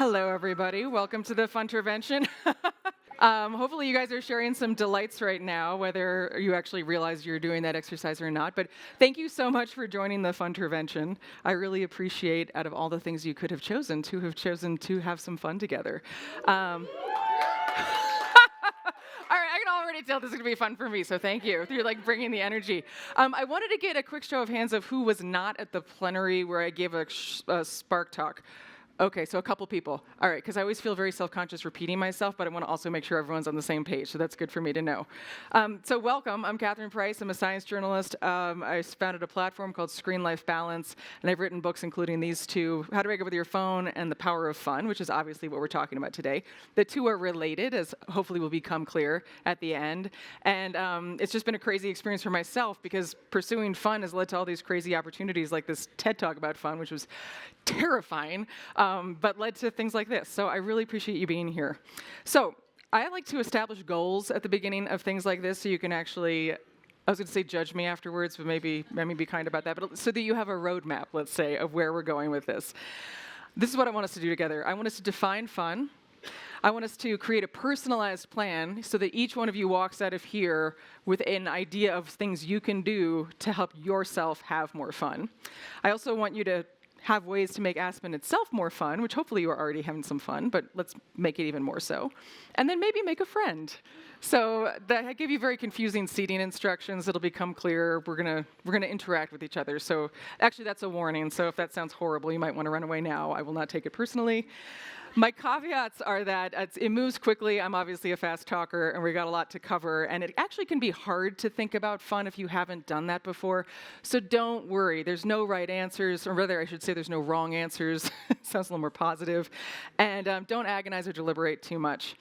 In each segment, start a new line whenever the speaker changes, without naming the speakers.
Hello, everybody. Welcome to the Funtervention. Hopefully you guys are sharing some delights right now, whether you actually realize you're doing that exercise or not. But thank you so much for joining the Funtervention. I really appreciate, out of all the things you could have chosen to have some fun together. All right, I can already tell this is going to be fun for me, so thank you. You're like bringing the energy. I wanted to get a quick show of hands of who was not at the plenary where I gave a Spark talk. Okay, so a couple people. All right, because I always feel very self-conscious repeating myself, but I want to also make sure everyone's on the same page, so that's good for me to know. So welcome, I'm Catherine Price, I'm a science journalist. I founded a platform called Screen Life Balance, and I've written books including these two, How to Break Up With Your Phone and The Power of Fun, which is obviously what we're talking about today. The two are related, as hopefully will become clear at the end. And it's just been a crazy experience for myself, because pursuing fun has led to all these crazy opportunities, like this TED Talk about fun, which was terrifying. But led to things like this. So I really appreciate you being here. So I like to establish goals at the beginning of things like this so you can actually, I was going to say judge me afterwards, but maybe be kind about that, but so that you have a roadmap, let's say, of where we're going with this. This is what I want us to do together. I want us to define fun. I want us to create a personalized plan so that each one of you walks out of here with an idea of things you can do to help yourself have more fun. I also want you to have ways to make Aspen itself more fun, which hopefully you are already having some fun, but let's make it even more so. And then maybe make a friend. So I give you very confusing seating instructions. It'll become clear. We're gonna interact with each other. So actually that's a warning. So if that sounds horrible, you might want to run away now. I will not take it personally. My caveats are that it moves quickly. I'm obviously a fast talker, and we got a lot to cover. And it actually can be hard to think about fun if you haven't done that before. So don't worry. There's no right answers, or rather, I should say there's no wrong answers. Sounds a little more positive. And don't agonize or deliberate too much.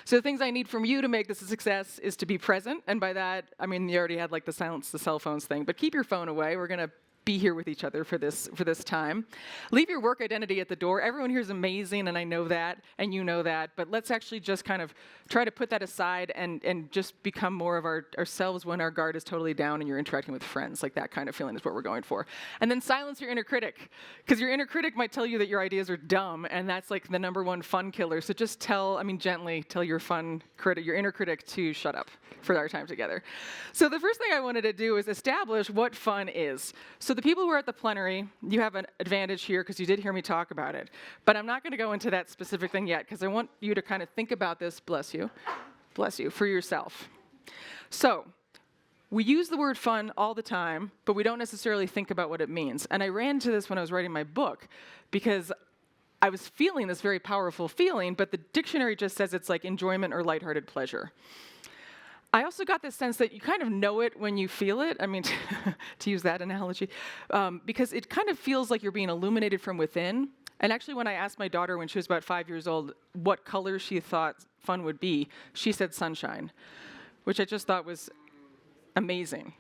So the things I need from you to make this a success is to be present. And by that, I mean, you already had like the silence the cell phones thing. But keep your phone away. We're going to be here with each other for this time. Leave your work identity at the door. Everyone here is amazing, and I know that, and you know that, but let's actually just kind of try to put that aside and just become more of ourselves when our guard is totally down and you're interacting with friends. Like that kind of feeling is what we're going for. And then silence your inner critic, because your inner critic might tell you that your ideas are dumb, and that's like the #1 fun killer. So just gently tell your inner critic to shut up for our time together. So the first thing I wanted to do is establish what fun is. So the people who are at the plenary, you have an advantage here because you did hear me talk about it. But I'm not going to go into that specific thing yet because I want you to kind of think about this, bless you, for yourself. So we use the word fun all the time, but we don't necessarily think about what it means. And I ran into this when I was writing my book because I was feeling this very powerful feeling, but the dictionary just says it's like enjoyment or lighthearted pleasure. I also got this sense that you kind of know it when you feel it, I mean, to use that analogy, because it kind of feels like you're being illuminated from within. And actually, when I asked my daughter when she was about 5 years old what color she thought fun would be, she said sunshine, which I just thought was amazing.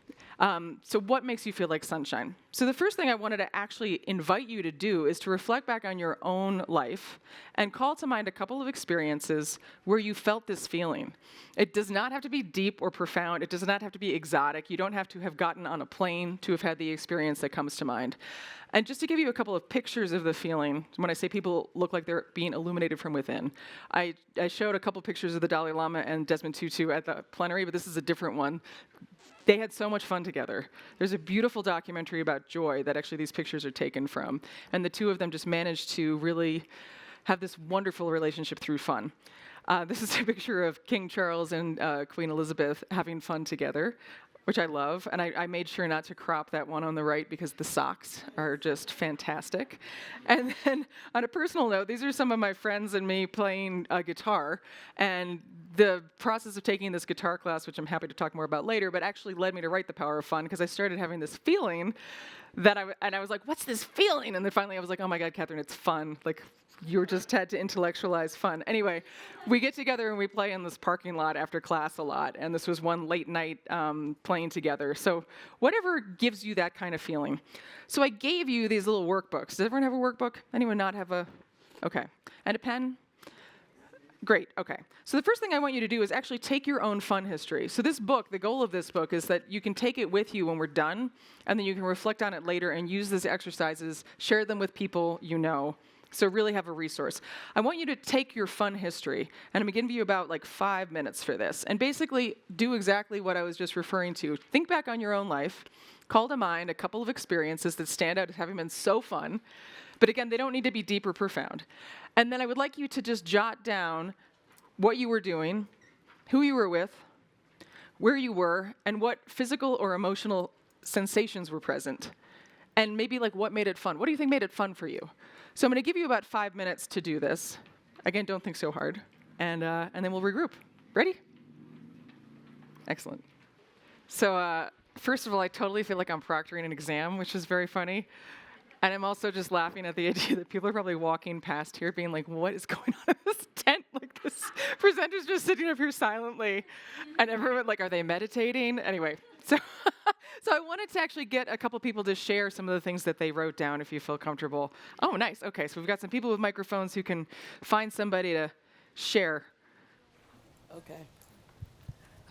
So what makes you feel like sunshine? So the first thing I wanted to actually invite you to do is to reflect back on your own life and call to mind a couple of experiences where you felt this feeling. It does not have to be deep or profound. It does not have to be exotic. You don't have to have gotten on a plane to have had the experience that comes to mind. And just to give you a couple of pictures of the feeling, when I say people look like they're being illuminated from within, I showed a couple pictures of the Dalai Lama and Desmond Tutu at the plenary, but this is a different one. They had so much fun together. There's a beautiful documentary about joy that actually these pictures are taken from. And the two of them just managed to really have this wonderful relationship through fun. This is a picture of King Charles and Queen Elizabeth having fun together, which I love. And I made sure not to crop that one on the right because the socks are just fantastic. And then on a personal note, these are some of my friends and me playing guitar. And the process of taking this guitar class, which I'm happy to talk more about later, but actually led me to write The Power of Fun because I started having this feeling that I was like, what's this feeling? And then finally I was like, oh my God, Catherine, it's fun. Like, you just had to intellectualize fun. Anyway, we get together and we play in this parking lot after class a lot. And this was one late night playing together. So whatever gives you that kind of feeling. So I gave you these little workbooks. Does everyone have a workbook? Anyone not have a? Okay. And a pen? Great, okay. So the first thing I want you to do is actually take your own fun history. So this book, the goal of this book is that you can take it with you when we're done, and then you can reflect on it later and use these exercises, share them with people you know, So really have a resource. I want you to take your fun history, and I'm going to give you about like 5 minutes for this, and basically do exactly what I was just referring to. Think back on your own life, call to mind a couple of experiences that stand out as having been so fun, but again, they don't need to be deep or profound. And then I would like you to just jot down what you were doing, who you were with, where you were, and what physical or emotional sensations were present. And maybe like what made it fun. What do you think made it fun for you? So I'm going to give you about 5 minutes to do this. Again, don't think so hard. And then we'll regroup. Ready? Excellent. So first of all, I totally feel like I'm proctoring an exam, which is very funny. And I'm also just laughing at the idea that people are probably walking past here being like, what is going on in this tent? Like this presenter's just sitting up here silently. And everyone, like, are they meditating? Anyway, so I wanted to actually get a couple people to share some of the things that they wrote down if you feel comfortable. Oh, nice. Okay, so we've got some people with microphones who can find somebody to share.
Okay.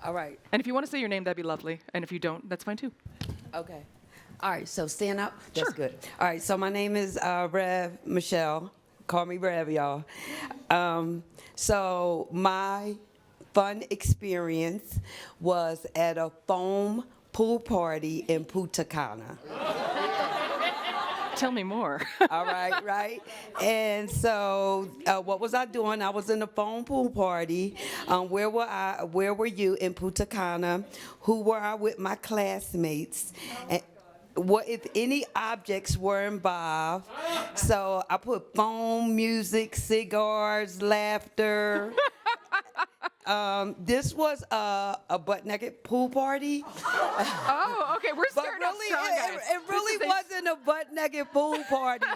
All right.
And if you want to say your name, that'd be lovely. And if you don't, that's fine too.
Okay. All right, so stand up. That's
Sure.
good. All right, so my name is Rev Michelle. Call me Rev, y'all. So my fun experience was at a foam pool party in Punta Cana.
Tell me more.
All right, right? And so what was I doing? I was in a foam pool party. Where were you in Punta Cana? Who were I with? My classmates. And what if any objects were involved? So I put foam, music, cigars, laughter. This was a butt-naked pool party.
Oh, okay, we're
But
starting off
really,
strong, guys.
it really wasn't a butt-naked pool party.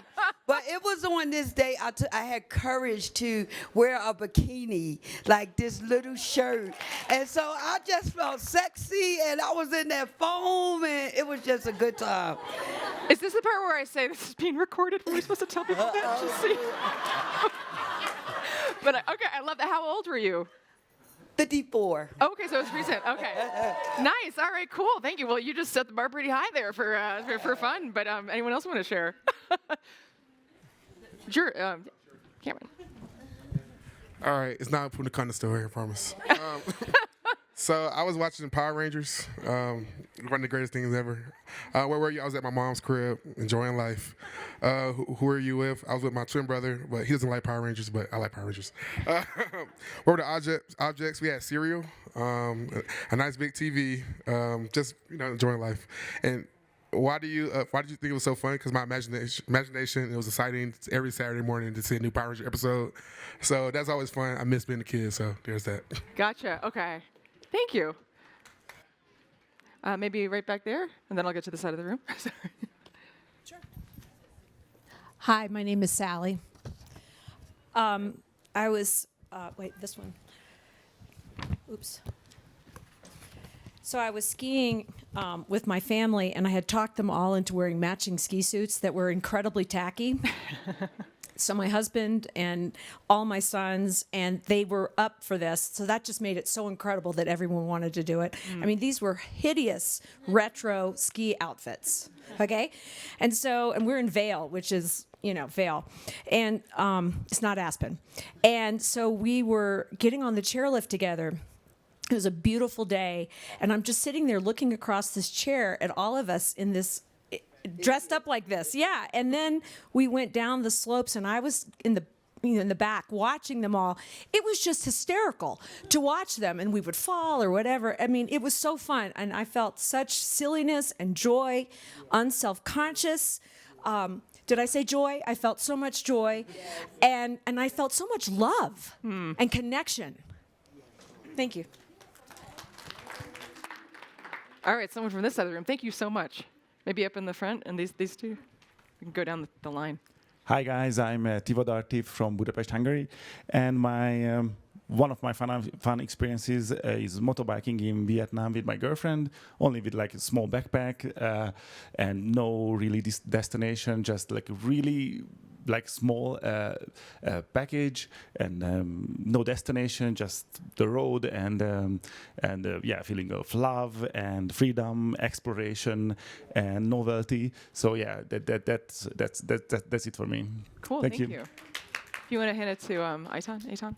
But it was on this day I had courage to wear a bikini, like this little shirt. And so I just felt sexy, and I was in that foam, and it was just a good time.
Is this the part where I say this is being recorded? Were we supposed to tell people that? Just see. But okay, I love that. How old were you?
54.
Okay, so it's recent. Okay, nice. All right, cool. Thank you. Well, you just set the bar pretty high there for fun. But anyone else want to share? Sure, Cameron.
All right, it's not a Punta Cana story, I promise. So I was watching Power Rangers, one of the greatest things ever. Where were you? I was at my mom's crib, enjoying life. Who were you with? I was with my twin brother, but he doesn't like Power Rangers, but I like Power Rangers. What were the objects? We had cereal, a nice big TV, just enjoying life. And why did you think it was so fun? Because my imagination, it was exciting every Saturday morning to see a new Power Ranger episode. So that's always fun. I miss being a kid, so there's that.
Gotcha. Okay. Thank you. Maybe right back there, and then I'll get to the side of the room. Sorry.
Sure. Hi, my name is Sally. I was, this one. Oops. So I was skiing with my family, and I had talked them all into wearing matching ski suits that were incredibly tacky. So my husband and all my sons, and they were up for this. So that just made it so incredible that everyone wanted to do it. I mean, these were hideous retro ski outfits, okay? And we're in Vail, which is, Vail. And it's not Aspen. And so we were getting on the chairlift together. It was a beautiful day. And I'm just sitting there looking across this chair at all of us in this dressed up like this, yeah. And then we went down the slopes, and I was in the back watching them all. It was just hysterical to watch them, and we would fall or whatever. I mean, it was so fun, and I felt such silliness and joy, unself-conscious. Did I say joy? I felt so much joy, and I felt so much love and connection. Thank you.
All right, someone from this side of the room. Thank you so much. Maybe up in the front, and these two. We can go down the line.
Hi guys, I'm Tivo Dartif from Budapest, Hungary, and my one of my fun experiences is motorbiking in Vietnam with my girlfriend, only with like a small backpack and no really destination, just like a really like small package and no destination, just the road and yeah, feeling of love and freedom, exploration and novelty. So yeah, that's it for me.
Cool, thank you. If you want to hand it to Eitan.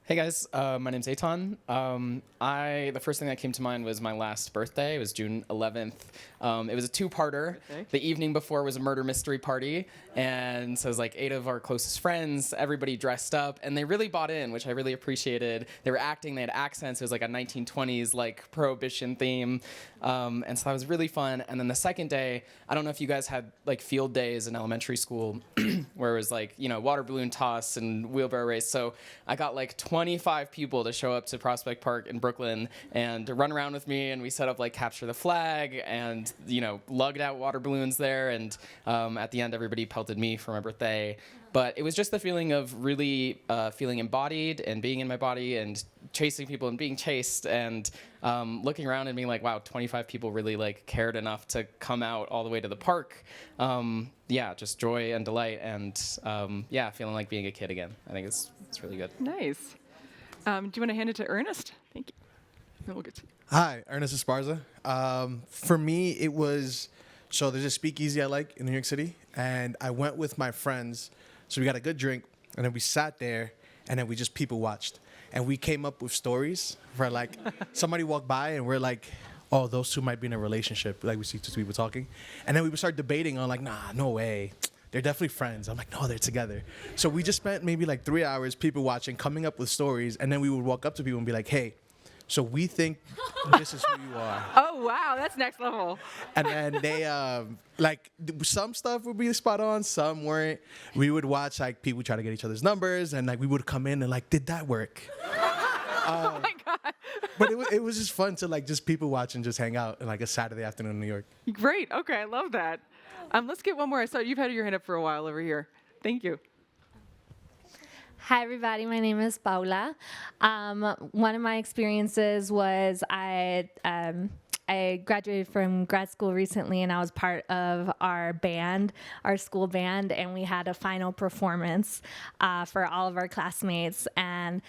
Hey guys, my name's Eitan. The first thing that came to mind was my last birthday. It was June 11th. It was a two-parter.
Okay.
The evening before was a murder mystery party, and so it was like 8 of our closest friends, everybody dressed up, and they really bought in, which I really appreciated. They were acting, they had accents. It was like a 1920s like prohibition theme, and so that was really fun. And then the second day, I don't know if you guys had like field days in elementary school, where it was like, you know, water balloon toss and wheelbarrow race. So I got like 25 people to show up to Prospect Park in Brooklyn and to run around with me, and we set up like capture the flag and, you know, lugged out water balloons there, and at the end everybody pelted me for my birthday. But it was just the feeling of really feeling embodied and being in my body and chasing people and being chased and looking around and being like, wow, 25 people really like cared enough to come out all the way to the park. Yeah, just joy and delight and yeah, feeling like being a kid again. I think it's really good.
Nice. Do you want to hand it to Ernest? Thank you. Then we'll get to you.
Hi, Ernest Esparza. For me, it was, so there's a speakeasy I like in New York City, and I went with my friends. So we got a good drink, and then we sat there, and then we just people watched. And we came up with stories where, like, somebody walked by, and we're like, oh, those two might be in a relationship. Like, we see two people talking. And then we would start debating on, like, nah, no way. They're definitely friends. I'm like, no, they're together. So we just spent maybe like 3 hours people watching, coming up with stories, and then we would walk up to people and be like, hey, so we think this is who you are.
Oh, wow, that's next level.
And then they, like, some stuff would be spot on, some weren't. We would watch, like, people try to get each other's numbers, and, like, we would come in and, like, did that work?
Oh, my God.
But it was just fun to, like, just people watch and just hang out on, like, a Saturday afternoon in New York.
Great. Okay, I love that. Let's get one more. I saw you've had your hand up for a while over here. Thank you.
Hi, everybody. My name is Paula. One of my experiences was I graduated from grad school recently, and I was part of our band, our school band, and we had a final performance for all of our classmates. And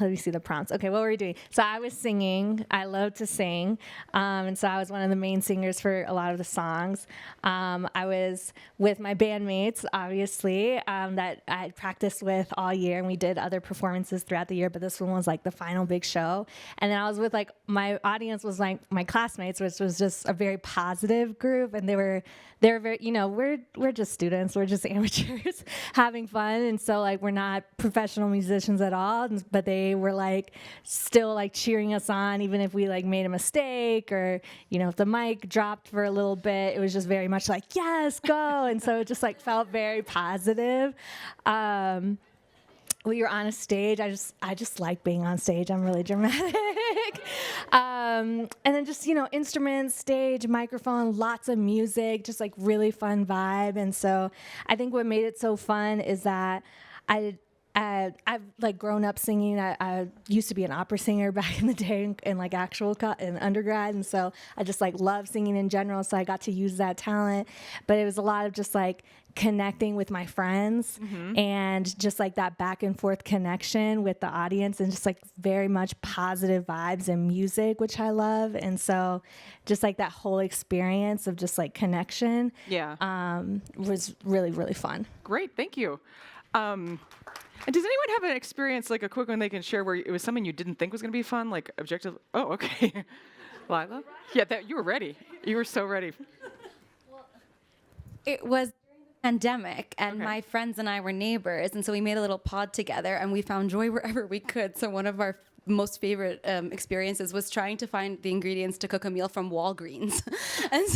let me see the prompts. Okay, what were we doing? So I was singing. I love to sing. And so I was one of the main singers for a lot of the songs. I was with my bandmates, obviously, that I had practiced with all year. And we did other performances throughout the year, but this one was like the final big show. And then I was with like, my audience was like my classmates, which was just a very positive group. And they were very, you know, we're just students. We're just amateurs having fun. And so like, we're not professional musicians at all, but they were like still like cheering us on, even if we like made a mistake or, you know, if the mic dropped for a little bit, it was just very much like, yes, go. And so it just like felt very positive. We were on a stage. I just like being on stage. I'm really dramatic. And then just, you know, instruments, stage, microphone, lots of music, just like really fun vibe. And so I think what made it so fun is that I've like grown up singing. I used to be an opera singer back in the day in like in undergrad, and so I just like love singing in general. So I got to use that talent, but it was a lot of just like connecting with my friends and just like that back and forth connection with the audience and just like very much positive vibes and music, which I love. And so just like that whole experience of just like connection was really, really fun.
Great, thank you. And does anyone have an experience, like a quick one they can share, where it was something you didn't think was going to be fun, like objective? Oh, okay. Lila? Yeah, you were ready. You were so ready.
It was during the pandemic, and my friends and I were neighbors, and so we made a little pod together, and we found joy wherever we could. So one of our most favorite experiences was trying to find the ingredients to cook a meal from Walgreens. And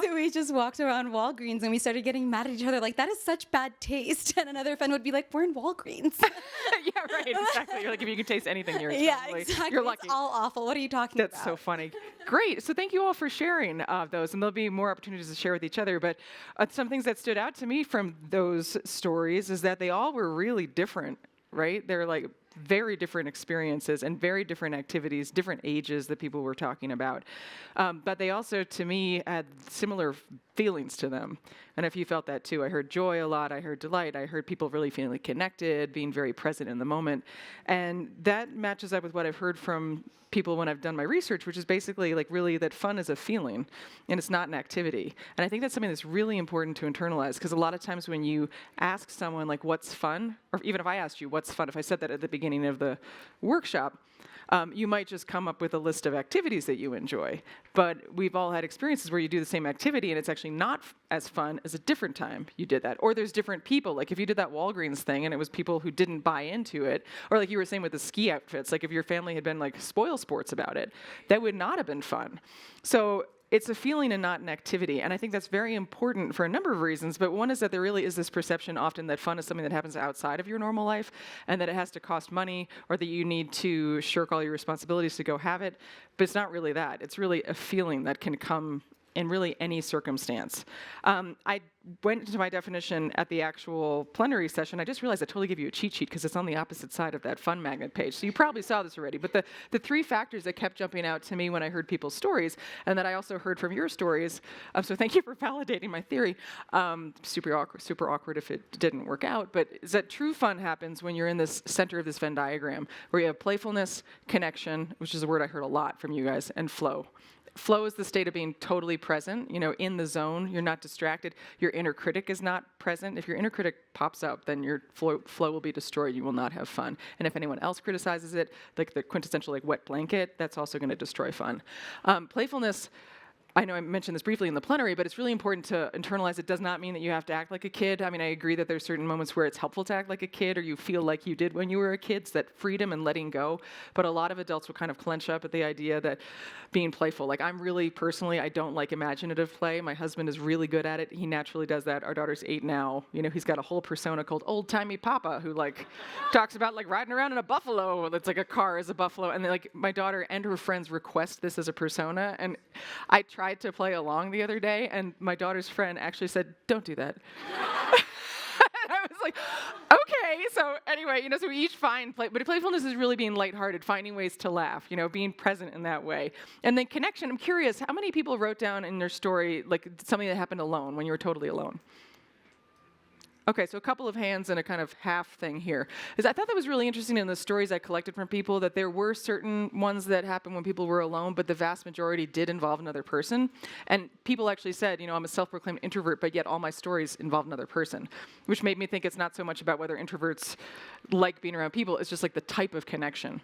so we just walked around Walgreens and we started getting mad at each other, like, that is such bad taste. And another friend would be like, we're in Walgreens.
Yeah, right, exactly. You're like, if you can taste anything here,
exactly.
You're lucky.
It's all awful. What are you talking about?
That's so funny. Great. So thank you all for sharing those. And there'll be more opportunities to share with each other. But some things that stood out to me from those stories is that they all were really different, right? They're like very different experiences and very different activities, different ages that people were talking about. But they also, to me, had similar feelings to them. And if you felt that too, I heard joy a lot, I heard delight, I heard people really feeling connected, being very present in the moment. And that matches up with what I've heard from people when I've done my research, which is basically like really that fun is a feeling and it's not an activity. And I think that's something that's really important to internalize, because a lot of times when you ask someone like what's fun, or even if I asked you what's fun, if I said that at the beginning of the workshop, you might just come up with a list of activities that you enjoy. But we've all had experiences where you do the same activity and it's actually not as fun as a different time you did that. Or there's different people. Like if you did that Walgreens thing and it was people who didn't buy into it, or like you were saying with the ski outfits, like if your family had been like spoil sports about it, that would not have been fun. So it's a feeling and not an activity. And I think that's very important for a number of reasons. But one is that there really is this perception often that fun is something that happens outside of your normal life and that it has to cost money or that you need to shirk all your responsibilities to go have it. But it's not really that. It's really a feeling that can come in really any circumstance. I went into my definition at the actual plenary session. I just realized I totally gave you a cheat sheet because it's on the opposite side of that fun magnet page. So you probably saw this already. But the three factors that kept jumping out to me when I heard people's stories, and that I also heard from your stories, so thank you for validating my theory. Super awkward if it didn't work out, but is that true fun happens when you're in this center of this Venn diagram, where you have playfulness, connection, which is a word I heard a lot from you guys, and flow. Flow is the state of being totally present, in the zone. You're not distracted. Your inner critic is not present. If your inner critic pops up, then your flow will be destroyed. You will not have fun. And if anyone else criticizes it, like the quintessential wet blanket, that's also going to destroy fun. Playfulness, I know I mentioned this briefly in the plenary, but it's really important to internalize. It does not mean that you have to act like a kid. I mean, I agree that there's certain moments where it's helpful to act like a kid or you feel like you did when you were a kid, so that freedom and letting go. But a lot of adults will kind of clench up at the idea that being playful, like I'm really personally, I don't like imaginative play. My husband is really good at it. He naturally does that. Our daughter's 8 now. He's got a whole persona called Old Timey Papa who talks about riding around in a buffalo that's like a car as a buffalo. And then my daughter and her friends request this as a persona. And I tried to play along the other day, and my daughter's friend actually said, "Don't do that." And I was like, okay. So anyway, so we each find play, but playfulness is really being lighthearted, finding ways to laugh, being present in that way. And then connection. I'm curious, how many people wrote down in their story something that happened alone when you were totally alone? Okay, so a couple of hands and a kind of half thing here. I thought that was really interesting in the stories I collected from people, that there were certain ones that happened when people were alone, but the vast majority did involve another person. And people actually said, I'm a self-proclaimed introvert, but yet all my stories involve another person, which made me think it's not so much about whether introverts like being around people, it's just the type of connection.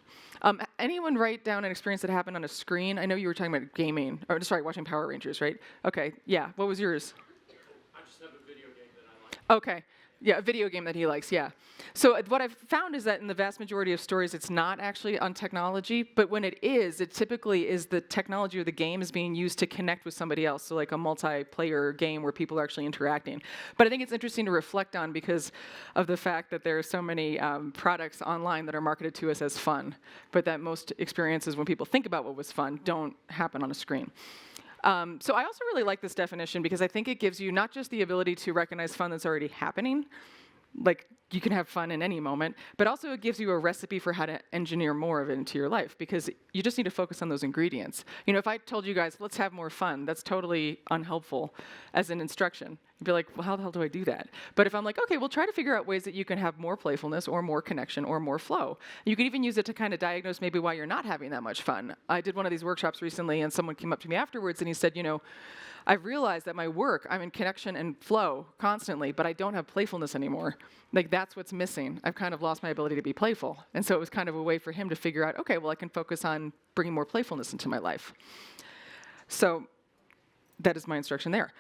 Anyone write down an experience that happened on a screen? I know you were talking about gaming, or sorry, watching Power Rangers, right? Okay, yeah, what was yours?
I just have a video game that I like.
Okay. Yeah, a video game that he likes, yeah. So what I've found is that in the vast majority of stories, it's not actually on technology, but when it is, it typically is the technology or the game is being used to connect with somebody else, so like a multiplayer game where people are actually interacting. But I think it's interesting to reflect on because of the fact that there are so many products online that are marketed to us as fun, but that most experiences when people think about what was fun don't happen on a screen. So I also really like this definition because I think it gives you not just the ability to recognize fun that's already happening, like you can have fun in any moment, but also it gives you a recipe for how to engineer more of it into your life because you just need to focus on those ingredients. If I told you guys, let's have more fun, that's totally unhelpful as an instruction. You'd be like, well, how the hell do I do that? But if I'm like, okay, we'll try to figure out ways that you can have more playfulness or more connection or more flow. You can even use it to kind of diagnose maybe why you're not having that much fun. I did one of these workshops recently and someone came up to me afterwards and he said, I've realized that my work, I'm in connection and flow constantly, but I don't have playfulness anymore. That's what's missing. I've kind of lost my ability to be playful. And so it was kind of a way for him to figure out, okay, well, I can focus on bringing more playfulness into my life. So that is my instruction there.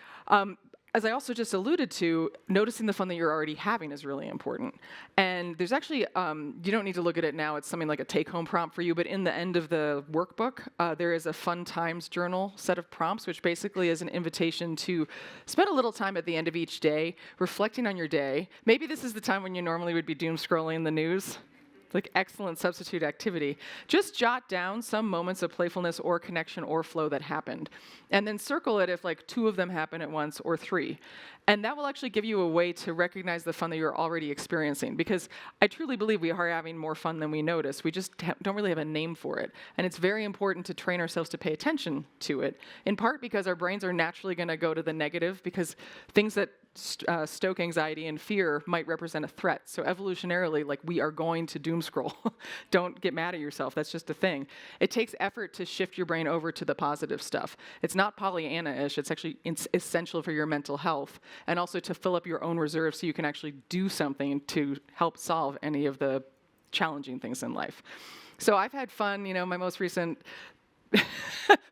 As I also just alluded to, noticing the fun that you're already having is really important. And there's actually, you don't need to look at it now, it's something like a take-home prompt for you, but in the end of the workbook, there is a fun times journal set of prompts, which basically is an invitation to spend a little time at the end of each day reflecting on your day. Maybe this is the time when you normally would be doom scrolling the news. like excellent substitute activity. Just jot down some moments of playfulness or connection or flow that happened. And then circle it if like 2 of them happen at once or 3. And that will actually give you a way to recognize the fun that you're already experiencing, because I truly believe we are having more fun than we notice. We just don't really have a name for it. And it's very important to train ourselves to pay attention to it, in part because our brains are naturally going to go to the negative, because things that stoke anxiety and fear might represent a threat. So evolutionarily, like, we are going to doom scroll. Don't get mad at yourself. That's just a thing. It takes effort to shift your brain over to the positive stuff. It's not Pollyanna-ish. It's actually essential for your mental health, and also to fill up your own reserves so you can actually do something to help solve any of the challenging things in life. So I've had fun. My most recent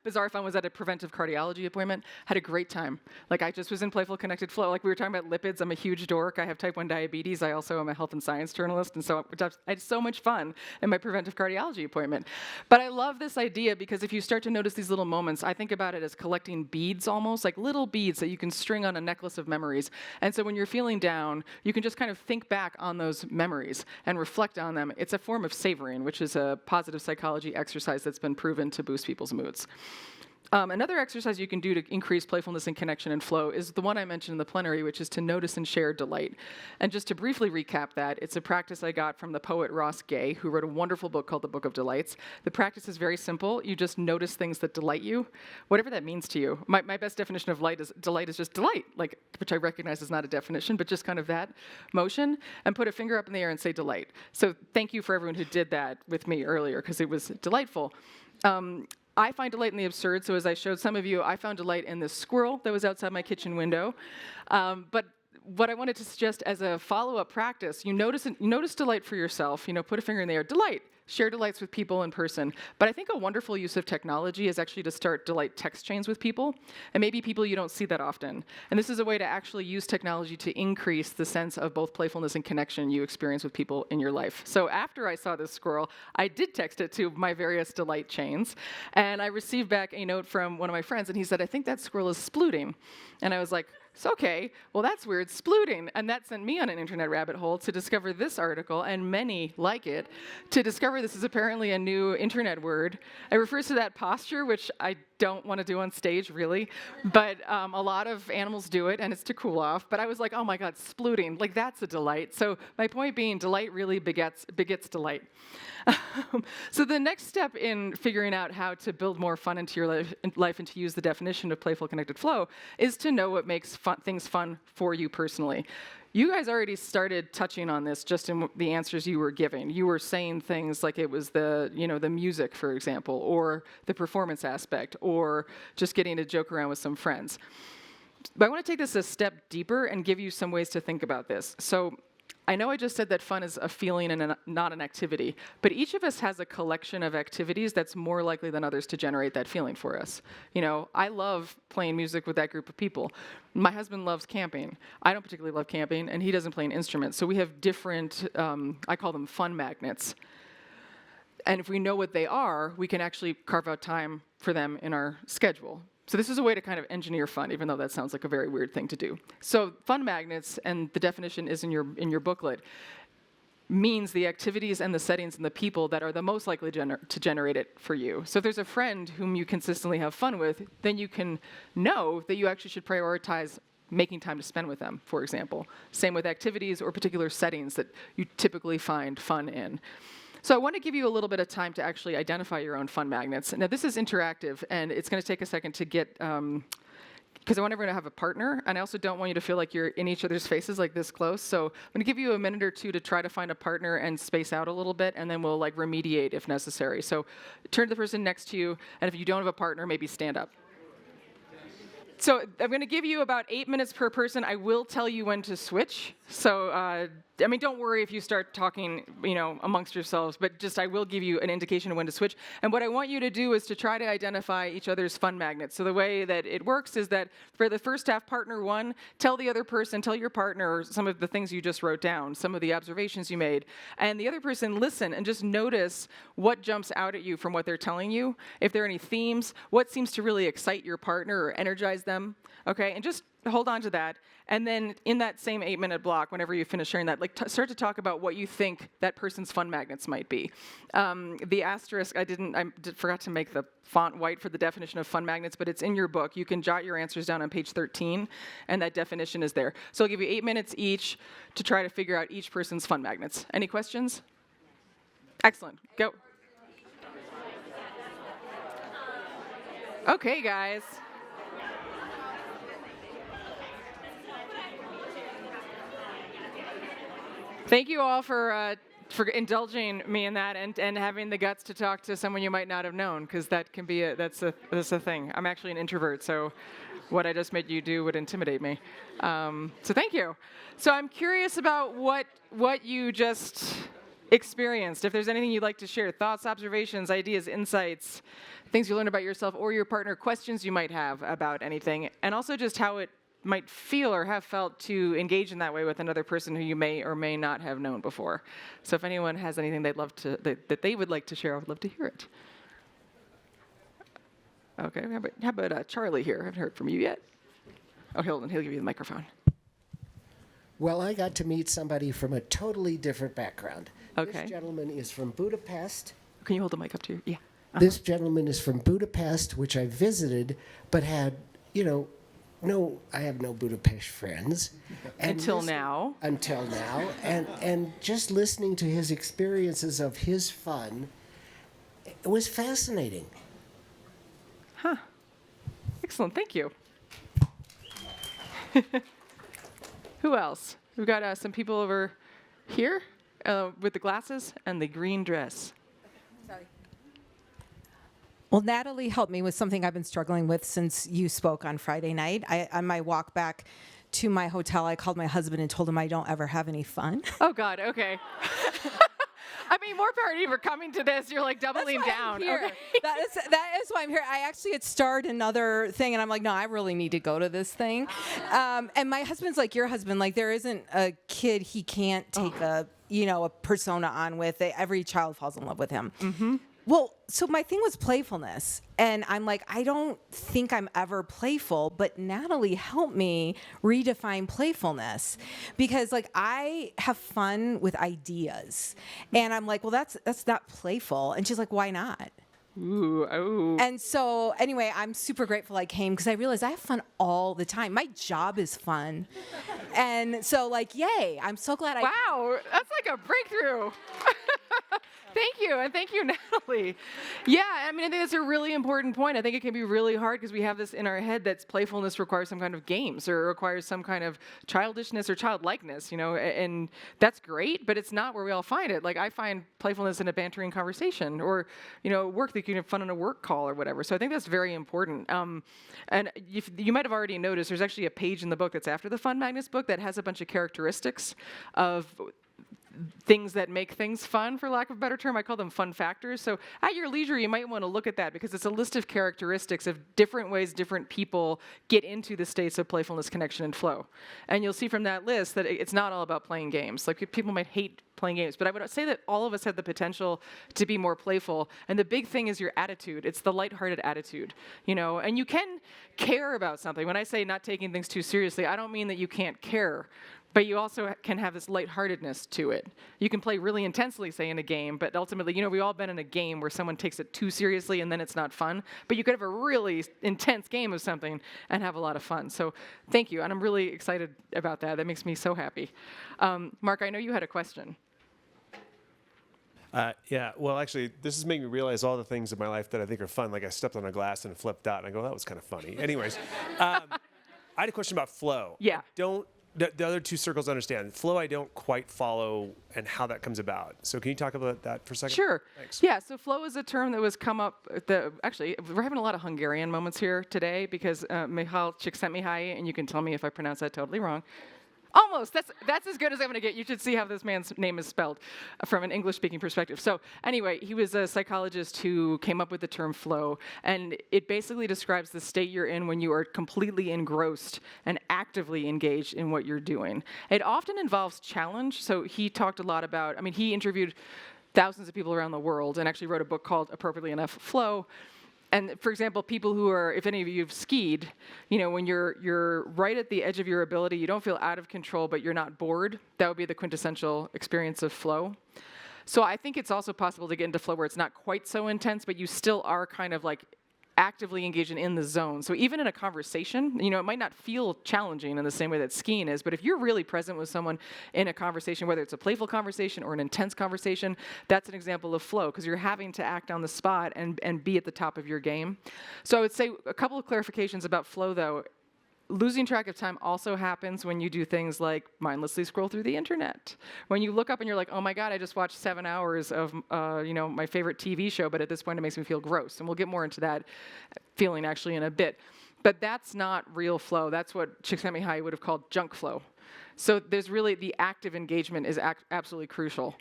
bizarre fun was at a preventive cardiology appointment. Had a great time. Like, I just was in playful connected flow. Like, we were talking about lipids. I'm a huge dork. I have type 1 diabetes. I also am a health and science journalist. And so I had so much fun in my preventive cardiology appointment. But I love this idea, because if you start to notice these little moments, I think about it as collecting beads, almost like little beads that you can string on a necklace of memories. And so when you're feeling down, you can just kind of think back on those memories and reflect on them. It's a form of savoring, which is a positive psychology exercise that's been proven to boost people's moods. Another exercise you can do to increase playfulness and connection and flow is the one I mentioned in the plenary, which is to notice and share delight. And just to briefly recap that, it's a practice I got from the poet Ross Gay, who wrote a wonderful book called The Book of Delights. The practice is very simple. You just notice things that delight you, whatever that means to you. My best definition of delight is just delight, like, which I recognize is not a definition, but just kind of that motion, and put a finger up in the air and say delight. So thank you for everyone who did that with me earlier, because it was delightful. I find delight in the absurd, so as I showed some of you, I found delight in this squirrel that was outside my kitchen window. But what I wanted to suggest as a follow-up practice, you notice delight for yourself, put a finger in the air, delight. Share delights with people in person. But I think a wonderful use of technology is actually to start delight text chains with people, and maybe people you don't see that often. And this is a way to actually use technology to increase the sense of both playfulness and connection you experience with people in your life. So after I saw this squirrel, I did text it to my various delight chains, and I received back a note from one of my friends, and he said, "I think that squirrel is splooting." And I was like, "So, okay, well, that's weird, splooting." And that sent me on an internet rabbit hole to discover this article, and many like it, to discover this is apparently a new internet word. It refers to that posture, which I don't want to do on stage, really, but a lot of animals do it, and it's to cool off. But I was like, oh my God, splooting, like, that's a delight. So my point being, delight really begets delight. So the next step in figuring out how to build more fun into your life and to use the definition of playful connected flow is to know what makes things fun for you personally. You guys already started touching on this just in the answers you were giving. You were saying things like it was the music, for example, or the performance aspect, or just getting to joke around with some friends. But I want to take this a step deeper and give you some ways to think about this. So I know I just said that fun is a feeling and not an activity, but each of us has a collection of activities that's more likely than others to generate that feeling for us. I love playing music with that group of people. My husband loves camping. I don't particularly love camping, and he doesn't play an instrument. So we have different, I call them fun magnets. And if we know what they are, we can actually carve out time for them in our schedule. So this is a way to kind of engineer fun, even though that sounds like a very weird thing to do. So fun magnets, and the definition is in your booklet, means the activities and the settings and the people that are the most likely to generate it for you. So if there's a friend whom you consistently have fun with, then you can know that you actually should prioritize making time to spend with them, for example. Same with activities or particular settings that you typically find fun in. So I want to give you a little bit of time to actually identify your own fun magnets. Now, this is interactive, and it's going to take a second to get, because I want everyone to have a partner, and I also don't want you to feel like you're in each other's faces like this close. So I'm going to give you a minute or two to try to find a partner and space out a little bit, and then we'll remediate if necessary. So turn to the person next to you, and if you don't have a partner, maybe stand up. So I'm going to give you about 8 minutes per person. I will tell you when to switch. So, don't worry if you start talking, amongst yourselves, but just I will give you an indication of when to switch. And what I want you to do is to try to identify each other's fun magnets. So the way that it works is that for the first half, partner one, tell your partner some of the things you just wrote down, some of the observations you made. And the other person, listen and just notice what jumps out at you from what they're telling you. If there are any themes, what seems to really excite your partner or energize them, okay? And just hold on to that, and then in that same 8-minute block, whenever you finish sharing that, like start to talk about what you think that person's fun magnets might be. The asterisk, forgot to make the font white for the definition of fun magnets, but it's in your book. You can jot your answers down on page 13, and that definition is there. So I'll give you 8 minutes each to try to figure out each person's fun magnets. Any questions? Excellent. Go. Okay, guys. Thank you all for indulging me in that and having the guts to talk to someone you might not have known, because that can be that's a thing. I'm actually an introvert, so what I just made you do would intimidate me. So thank you. So I'm curious about what you just experienced. If there's anything you'd like to share, thoughts, observations, ideas, insights, things you learned about yourself or your partner, questions you might have about anything, and also just how it might feel or have felt to engage in that way with another person who you may or may not have known before. So if anyone has anything that they would like to share, I would love to hear it. Okay, how about Charlie here? I haven't heard from you yet. Oh, hold on, he'll give you the microphone.
Well, I got to meet somebody from a totally different background.
Okay.
This gentleman is from Budapest.
Can you hold the mic up to you? Yeah.
This gentleman is from Budapest, which I visited, but had, I have no Budapest friends.
Until now.
Until now. And just listening to his experiences of his fun, it was fascinating.
Huh. Excellent. Thank you. Who else? We've got some people over here with the glasses and the green dress.
Sorry. Well, Natalie helped me with something I've been struggling with since you spoke on Friday night. On my walk back to my hotel, I called my husband and told him I don't ever have any fun.
Oh, God. Okay. I mean, more power to you for coming to this. You're like doubling down.
Okay. That is why I'm here. I actually had started another thing, and I'm like, no, I really need to go to this thing. And my husband's like your husband. Like, there isn't a kid he can't take a persona on with. Every child falls in love with him. Mm-hmm. Well, so my thing was playfulness. And I'm like, I don't think I'm ever playful, but Natalie helped me redefine playfulness, because like I have fun with ideas. And I'm like, well, that's not playful. And she's like, why not?
Ooh, oh.
And so anyway, I'm super grateful I came, because I realized I have fun all the time. My job is fun. And so like, yay, I'm so glad
Wow, that's like a breakthrough. Thank you, and thank you, Natalie. Yeah, I mean, I think that's a really important point. I think it can be really hard because we have this in our head that playfulness requires some kind of games or requires some kind of childishness or childlikeness, and that's great, but it's not where we all find it. Like, I find playfulness in a bantering conversation or, work that you can have fun on a work call or whatever. So I think that's very important. And you might have already noticed there's actually a page in the book that's after the Fun Magnets book that has a bunch of characteristics of things that make things fun, for lack of a better term. I call them fun factors. So at your leisure, you might want to look at that, because it's a list of characteristics of different ways different people get into the states of playfulness, connection, and flow. And you'll see from that list that it's not all about playing games. Like, people might hate playing games, but I would say that all of us have the potential to be more playful. And the big thing is your attitude. It's the lighthearted attitude, and you can care about something. When I say not taking things too seriously, I don't mean that you can't care, but you also can have this lightheartedness to it. You can play really intensely, say, in a game, but ultimately, we've all been in a game where someone takes it too seriously and then it's not fun. But you could have a really intense game of something and have a lot of fun. So thank you, and I'm really excited about that. That makes me so happy. Mark, I know you had a question.
Yeah, well, actually, this is making me realize all the things in my life that I think are fun. Like, I stepped on a glass and it flipped out, and I go, that was kind of funny. Anyways, I had a question about flow.
Yeah.
The other two circles understand. Flow, I don't quite follow, and how that comes about. So can you talk about that for a second?
Sure.
Thanks.
Yeah, so flow is a term that was come up, actually, we're having a lot of Hungarian moments here today, because Michal Csikszentmihalyi, and you can tell me if I pronounce that totally wrong. Almost. That's as good as I'm going to get. You should see how this man's name is spelled from an English-speaking perspective. So anyway, he was a psychologist who came up with the term flow, and it basically describes the state you're in when you are completely engrossed and actively engaged in what you're doing. It often involves challenge. So he talked a lot about, he interviewed thousands of people around the world and actually wrote a book called, appropriately enough, Flow. And for example, people who are, if any of you have skied, you know, when you're right at the edge of your ability, you don't feel out of control, but you're not bored. That would be the quintessential experience of flow. So I think it's also possible to get into flow where it's not quite so intense, but you still are kind of like actively engaged in the zone. So even in a conversation, you know, it might not feel challenging in the same way that skiing is, but if you're really present with someone in a conversation, whether it's a playful conversation or an intense conversation, that's an example of flow, because you're having to act on the spot and be at the top of your game. So I would say a couple of clarifications about flow, though. Losing track of time also happens when you do things like mindlessly scroll through the internet. When you look up and you're like, oh my God, I just watched 7 hours of you know, my favorite TV show, but at this point it makes me feel gross. And we'll get more into that feeling actually in a bit. But that's not real flow. That's what Csikszentmihalyi would have called junk flow. So there's really, the active engagement is absolutely crucial.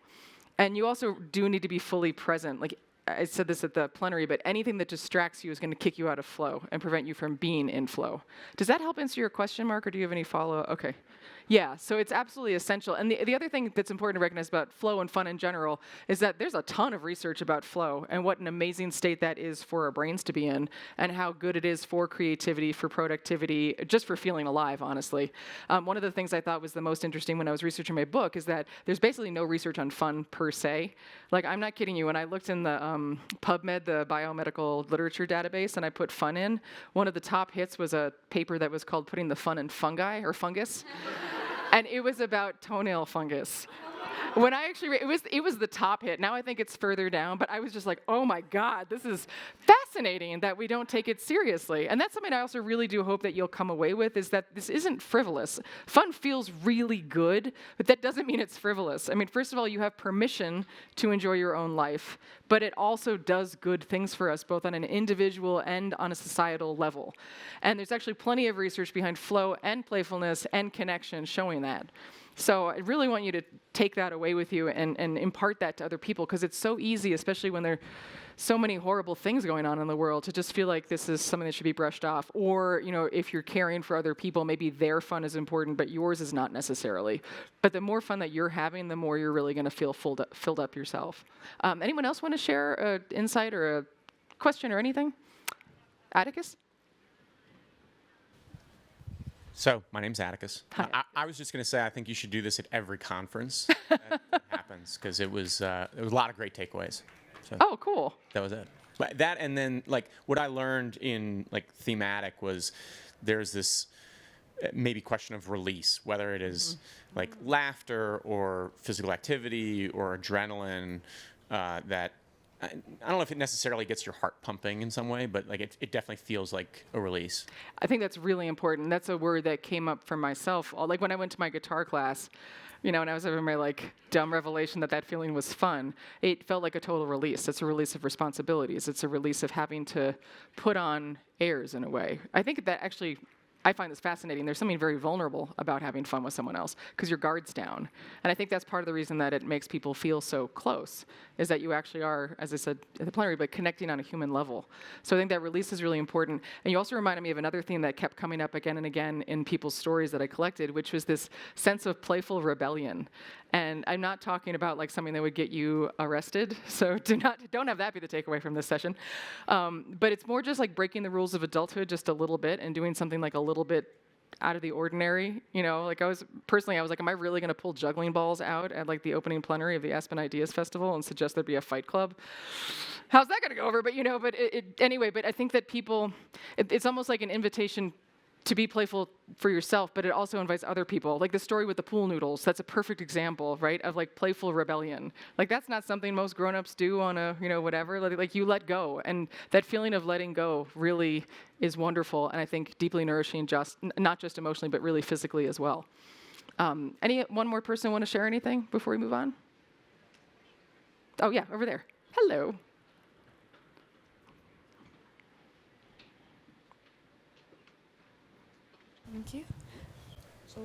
And you also do need to be fully present. Like I said this at the plenary, but anything that distracts you is going to kick you out of flow and prevent you from being in flow. Does that help answer your question, Mark, or do you have any follow-up? Okay. Yeah, so it's absolutely essential. And the other thing that's important to recognize about flow and fun in general is that there's a ton of research about flow and what an amazing state that is for our brains to be in, and how good it is for creativity, for productivity, just for feeling alive, honestly. One of the things I thought was the most interesting when I was researching my book is that there's basically no research on fun per se. Like, I'm not kidding you. When I looked in the PubMed, the biomedical literature database, and I put fun in, one of the top hits was a paper that was called Putting the Fun in Fungi, or Fungus. And it was about toenail fungus. When I actually read, it was the top hit. Now I think it's further down, but I was just like, oh my God, this is fascinating that we don't take it seriously. And that's something I also really do hope that you'll come away with, is that this isn't frivolous. Fun feels really good, but that doesn't mean it's frivolous. I mean, first of all, you have permission to enjoy your own life, but it also does good things for us, both on an individual and on a societal level. And there's actually plenty of research behind flow and playfulness and connection showing that. So I really want you to take that away with you and impart that to other people, because it's so easy, especially when there are so many horrible things going on in the world, to just feel like this is something that should be brushed off. Or, you know, if you're caring for other people, maybe their fun is important, but yours is not necessarily. But the more fun that you're having, the more you're really going to feel filled up yourself. Anyone else want to share an insight or a question or anything? Atticus?
So, my name's Atticus.
Hi.
I was just going to say, I think you should do this at every conference that happens, because there was a lot of great takeaways. So
oh, cool.
That was it. But that, and then, like, what I learned in, like, thematic was there's this maybe question of release, whether it is, like, laughter or physical activity or adrenaline, that I don't know if it necessarily gets your heart pumping in some way, but like it definitely feels like a release.
I think that's really important. That's a word that came up for myself. Like when I went to my guitar class, you know, and I was having my like dumb revelation that feeling was fun, it felt like a total release. It's a release of responsibilities. It's a release of having to put on airs in a way. I think that actually, I find this fascinating. There's something very vulnerable about having fun with someone else, because your guard's down. And I think that's part of the reason that it makes people feel so close, is that you actually are, as I said at the plenary, but connecting on a human level. So I think that release is really important. And you also reminded me of another theme that kept coming up again and again in people's stories that I collected, which was this sense of playful rebellion. And I'm not talking about like something that would get you arrested, so don't have that be the takeaway from this session. But it's more just like breaking the rules of adulthood just a little bit and doing something like a little bit out of the ordinary. You know, like I was like, am I really going to pull juggling balls out at like the opening plenary of the Aspen Ideas Festival and suggest there be a fight club? How's that going to go over? But you know, anyway. But I think that people, it's almost like an invitation to be playful for yourself, but it also invites other people. Like the story with the pool noodles, that's a perfect example, right, of like playful rebellion. Like that's not something most grown-ups do on a, you know, whatever. Like you let go, and that feeling of letting go really is wonderful, and I think deeply nourishing, just not just emotionally, but really physically as well. One more person want to share anything before we move on? Oh yeah, over there. Hello.
Thank you. So,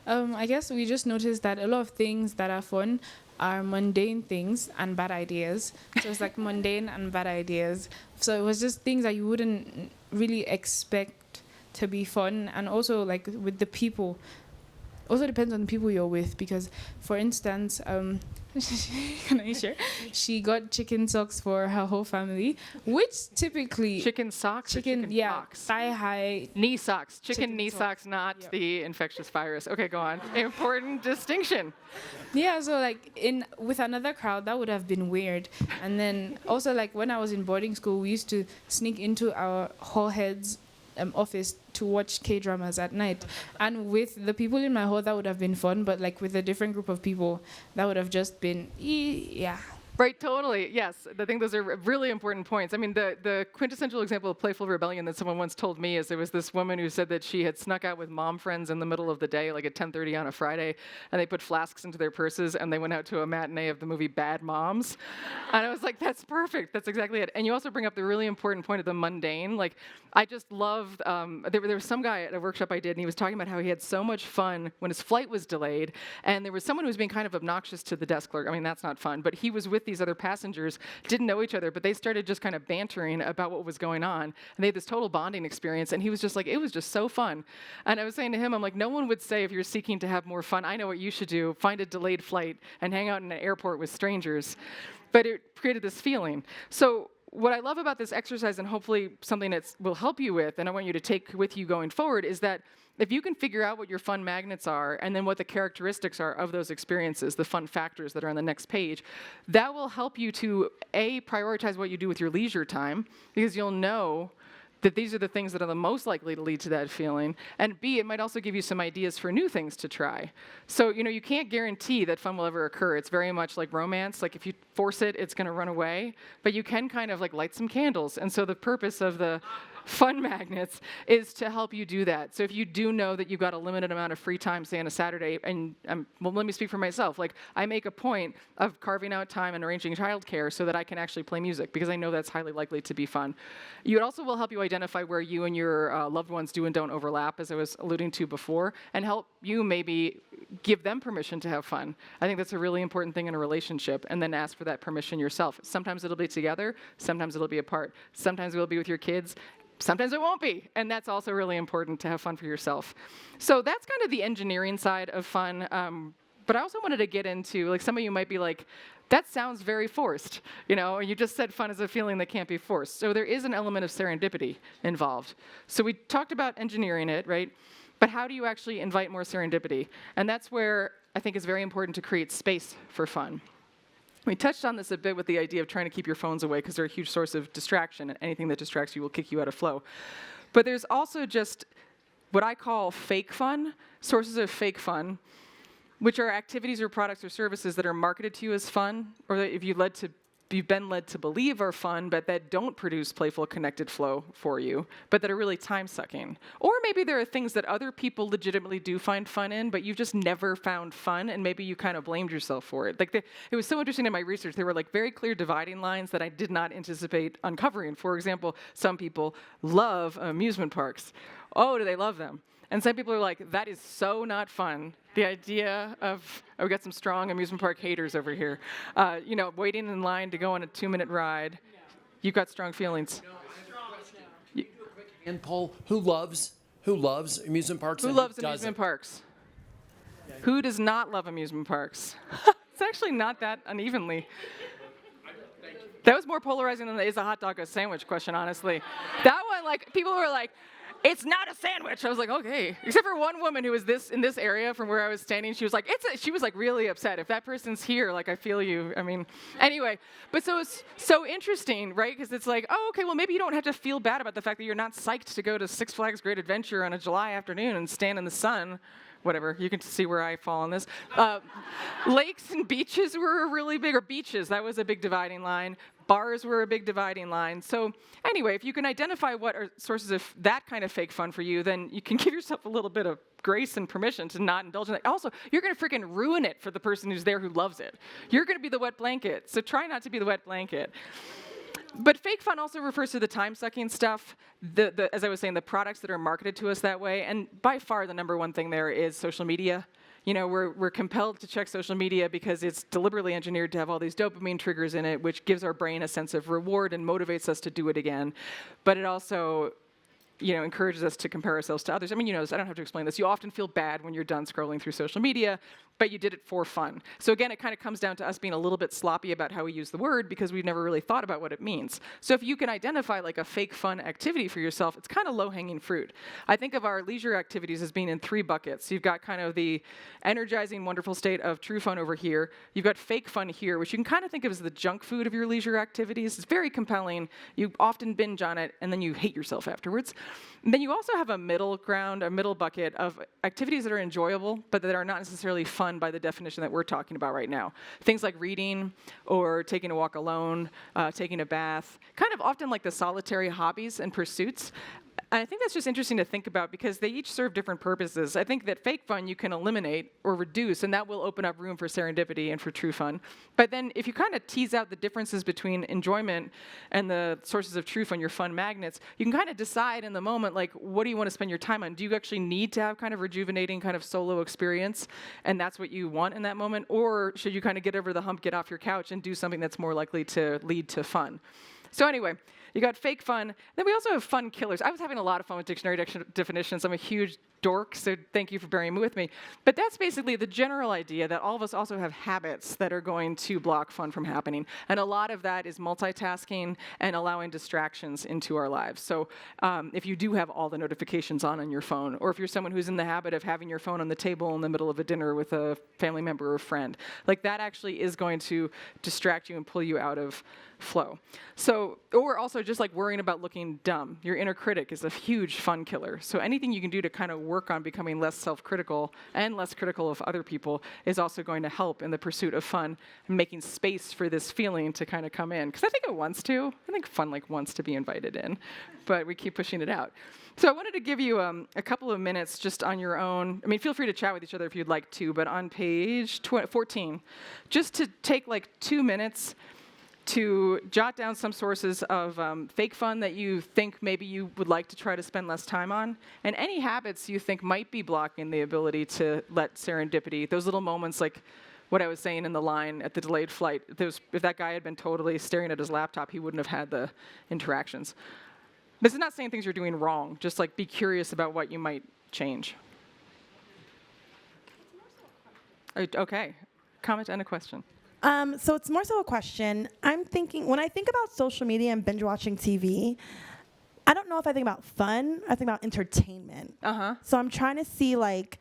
I guess we just noticed that a lot of things that are fun are mundane things and bad ideas. So it's like mundane and bad ideas. So it was just things that you wouldn't really expect to be fun. And also like with the people, also depends on the people you're with, because for instance, can I share? She got chicken socks for her whole family, which typically
chicken socks, chicken
thigh high
knee socks, chicken knee socks, not the infectious virus. Okay, go on. Important distinction.
Yeah, so like with another crowd that would have been weird. And then also like when I was in boarding school, we used to sneak into our hall heads office to watch K-dramas at night. And with the people in my hall, that would have been fun, but like with a different group of people, that would have just been, yeah.
Right, totally, yes. I think those are really important points. I mean, the quintessential example of playful rebellion that someone once told me is there was this woman who said that she had snuck out with mom friends in the middle of the day, like at 10:30 on a Friday, and they put flasks into their purses, and they went out to a matinee of the movie Bad Moms. And I was like, that's perfect, that's exactly it. And you also bring up the really important point of the mundane. Like, I just love, there was some guy at a workshop I did, and he was talking about how he had so much fun when his flight was delayed, and there was someone who was being kind of obnoxious to the desk clerk. I mean, that's not fun, but he was with these other passengers, didn't know each other, but they started just kind of bantering about what was going on, and they had this total bonding experience, and he was just like, it was just so fun. And I was saying to him, I'm like, no one would say if you're seeking to have more fun, I know what you should do, find a delayed flight and hang out in an airport with strangers. But it created this feeling. So what I love about this exercise, and hopefully something that will help you with, and I want you to take with you going forward, is that if you can figure out what your fun magnets are and then what the characteristics are of those experiences, the fun factors that are on the next page, that will help you to, A, prioritize what you do with your leisure time, because you'll know that these are the things that are the most likely to lead to that feeling, and B, it might also give you some ideas for new things to try. So, you can't guarantee that fun will ever occur. It's very much like romance. Like, if you force it, it's going to run away, but you can kind of like light some candles. And so the purpose of the fun magnets is to help you do that. So if you do know that you've got a limited amount of free time, say on a Saturday, and well, let me speak for myself. Like, I make a point of carving out time and arranging childcare so that I can actually play music, because I know that's highly likely to be fun. It also will help you identify where you and your loved ones do and don't overlap, as I was alluding to before, and help you maybe give them permission to have fun. I think that's a really important thing in a relationship, and then ask for that permission yourself. Sometimes it'll be together, sometimes it'll be apart. Sometimes it'll be with your kids, sometimes it won't be, and that's also really important to have fun for yourself. So that's kind of the engineering side of fun, but I also wanted to get into, like, some of you might be like, that sounds very forced, you just said fun is a feeling that can't be forced. So there is an element of serendipity involved. So we talked about engineering it, right? But how do you actually invite more serendipity? And that's where I think it's very important to create space for fun. We touched on this a bit with the idea of trying to keep your phones away, because they're a huge source of distraction, and anything that distracts you will kick you out of flow. But there's also just what I call fake fun, sources of fake fun, which are activities or products or services that are marketed to you as fun, or that you've been led to believe are fun, but that don't produce playful, connected flow for you, but that are really time-sucking. Or maybe there are things that other people legitimately do find fun in, but you've just never found fun, and maybe you kind of blamed yourself for it. Like, it was so interesting in my research. There were like very clear dividing lines that I did not anticipate uncovering. For example, some people love amusement parks. Oh, do they love them? And some people are like, that is so not fun. The idea of, we got some strong amusement park haters over here. Waiting in line to go on a 2-minute ride. You've got strong feelings.
And poll, who loves amusement parks?
Who loves amusement parks? Who does not love amusement parks? It's actually not that unevenly. That was more polarizing than the is a hot dog a sandwich question, honestly. That one, like, people were like, it's not a sandwich. I was like, okay. Except for one woman who was in this area from where I was standing. She was like, she was like really upset. If that person's here, like, I feel you. I mean, anyway. But so it's so interesting, right? Because it's like, oh, okay, well, maybe you don't have to feel bad about the fact that you're not psyched to go to Six Flags Great Adventure on a July afternoon and stand in the sun. Whatever, you can see where I fall on this. Lakes and beaches were really big, or beaches, that was a big dividing line. Bars were a big dividing line. So anyway, if you can identify what are sources of that kind of fake fun for you, then you can give yourself a little bit of grace and permission to not indulge in it. Also, you're going to freaking ruin it for the person who's there who loves it. You're going to be the wet blanket, so try not to be the wet blanket. But fake fun also refers to the time-sucking stuff, as I was saying, the products that are marketed to us that way. And by far, the number one thing there is social media. We're compelled to check social media because it's deliberately engineered to have all these dopamine triggers in it, which gives our brain a sense of reward and motivates us to do it again. But it also encourages us to compare ourselves to others. I mean, I don't have to explain this. You often feel bad when you're done scrolling through social media, but you did it for fun. So again, it kind of comes down to us being a little bit sloppy about how we use the word because we've never really thought about what it means. So if you can identify like a fake fun activity for yourself, it's kind of low-hanging fruit. I think of our leisure activities as being in 3 buckets. You've got kind of the energizing, wonderful state of true fun over here. You've got fake fun here, which you can kind of think of as the junk food of your leisure activities. It's very compelling. You often binge on it, and then you hate yourself afterwards. And then you also have a middle ground, a middle bucket of activities that are enjoyable, but that are not necessarily fun by the definition that we're talking about right now. Things like reading or taking a walk alone, taking a bath, kind of often like the solitary hobbies and pursuits. And I think that's just interesting to think about because they each serve different purposes. I think that fake fun you can eliminate or reduce, and that will open up room for serendipity and for true fun. But then if you kind of tease out the differences between enjoyment and the sources of true fun, your fun magnets, you can kind of decide in the moment, like, what do you want to spend your time on? Do you actually need to have kind of rejuvenating kind of solo experience, and that's what you want in that moment? Or should you kind of get over the hump, get off your couch, and do something that's more likely to lead to fun? So anyway, you got fake fun. Then we also have fun killers. I was having a lot of fun with dictionary definitions. I'm a huge dork, so thank you for bearing with me. But that's basically the general idea that all of us also have habits that are going to block fun from happening. And a lot of that is multitasking and allowing distractions into our lives. So if you do have all the notifications on your phone, or if you're someone who's in the habit of having your phone on the table in the middle of a dinner with a family member or friend, like that actually is going to distract you and pull you out of flow. So, or also just like worrying about looking dumb. Your inner critic is a huge fun killer. So anything you can do to kind of work on becoming less self-critical and less critical of other people is also going to help in the pursuit of fun and making space for this feeling to kind of come in. Because I think it wants to. I think fun like wants to be invited in, but we keep pushing it out. So I wanted to give you a couple of minutes just on your own. I mean, feel free to chat with each other if you'd like to, but on page 14, just to take like 2 minutes to jot down some sources of fake fun that you think maybe you would like to try to spend less time on, and any habits you think might be blocking the ability to let serendipity, those little moments like what I was saying in the line at the delayed flight, if that guy had been totally staring at his laptop, he wouldn't have had the interactions. This is not saying things you're doing wrong, just like be curious about what you might change. Okay, comment and a question.
So it's more so a question. I'm thinking, when I think about social media and binge watching TV, I don't know if I think about fun, I think about entertainment. So I'm trying to see, like,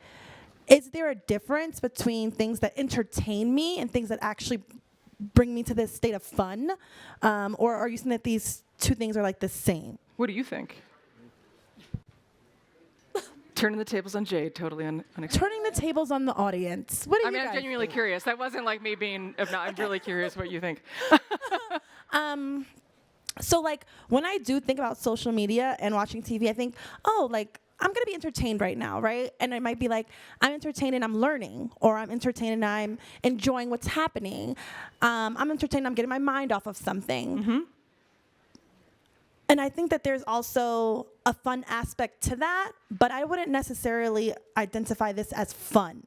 is there a difference between things that entertain me and things that actually bring me to this state of fun? Or are you saying that these two things are like the same?
What do you think? Turning the tables on Jade, totally unexpected.
Turning the tables on the audience. What do you guys
I'm genuinely
think?
curious. That wasn't like me being, I'm really curious what you think.
So like when I do think about social media and watching TV, I think, oh, like I'm gonna be entertained right now, right? And it might be like I'm entertained and I'm learning, or I'm entertained and I'm enjoying what's happening. I'm entertained and I'm getting my mind off of something. And I think that there's also a fun aspect to that, but I wouldn't necessarily identify this as fun.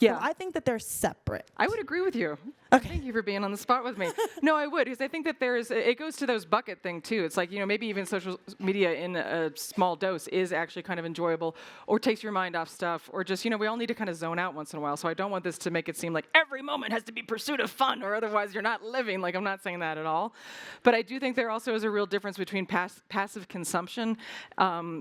Yeah.
So I think that they're separate.
I would agree with you.
Okay.
Thank you for being on the spot with me. No, I would, because I think that it goes to those bucket thing too. It's like, maybe even social media in a small dose is actually kind of enjoyable, or takes your mind off stuff, or just, we all need to kind of zone out once in a while. So I don't want this to make it seem like every moment has to be pursuit of fun, or otherwise you're not living. Like, I'm not saying that at all. But I do think there also is a real difference between passive consumption,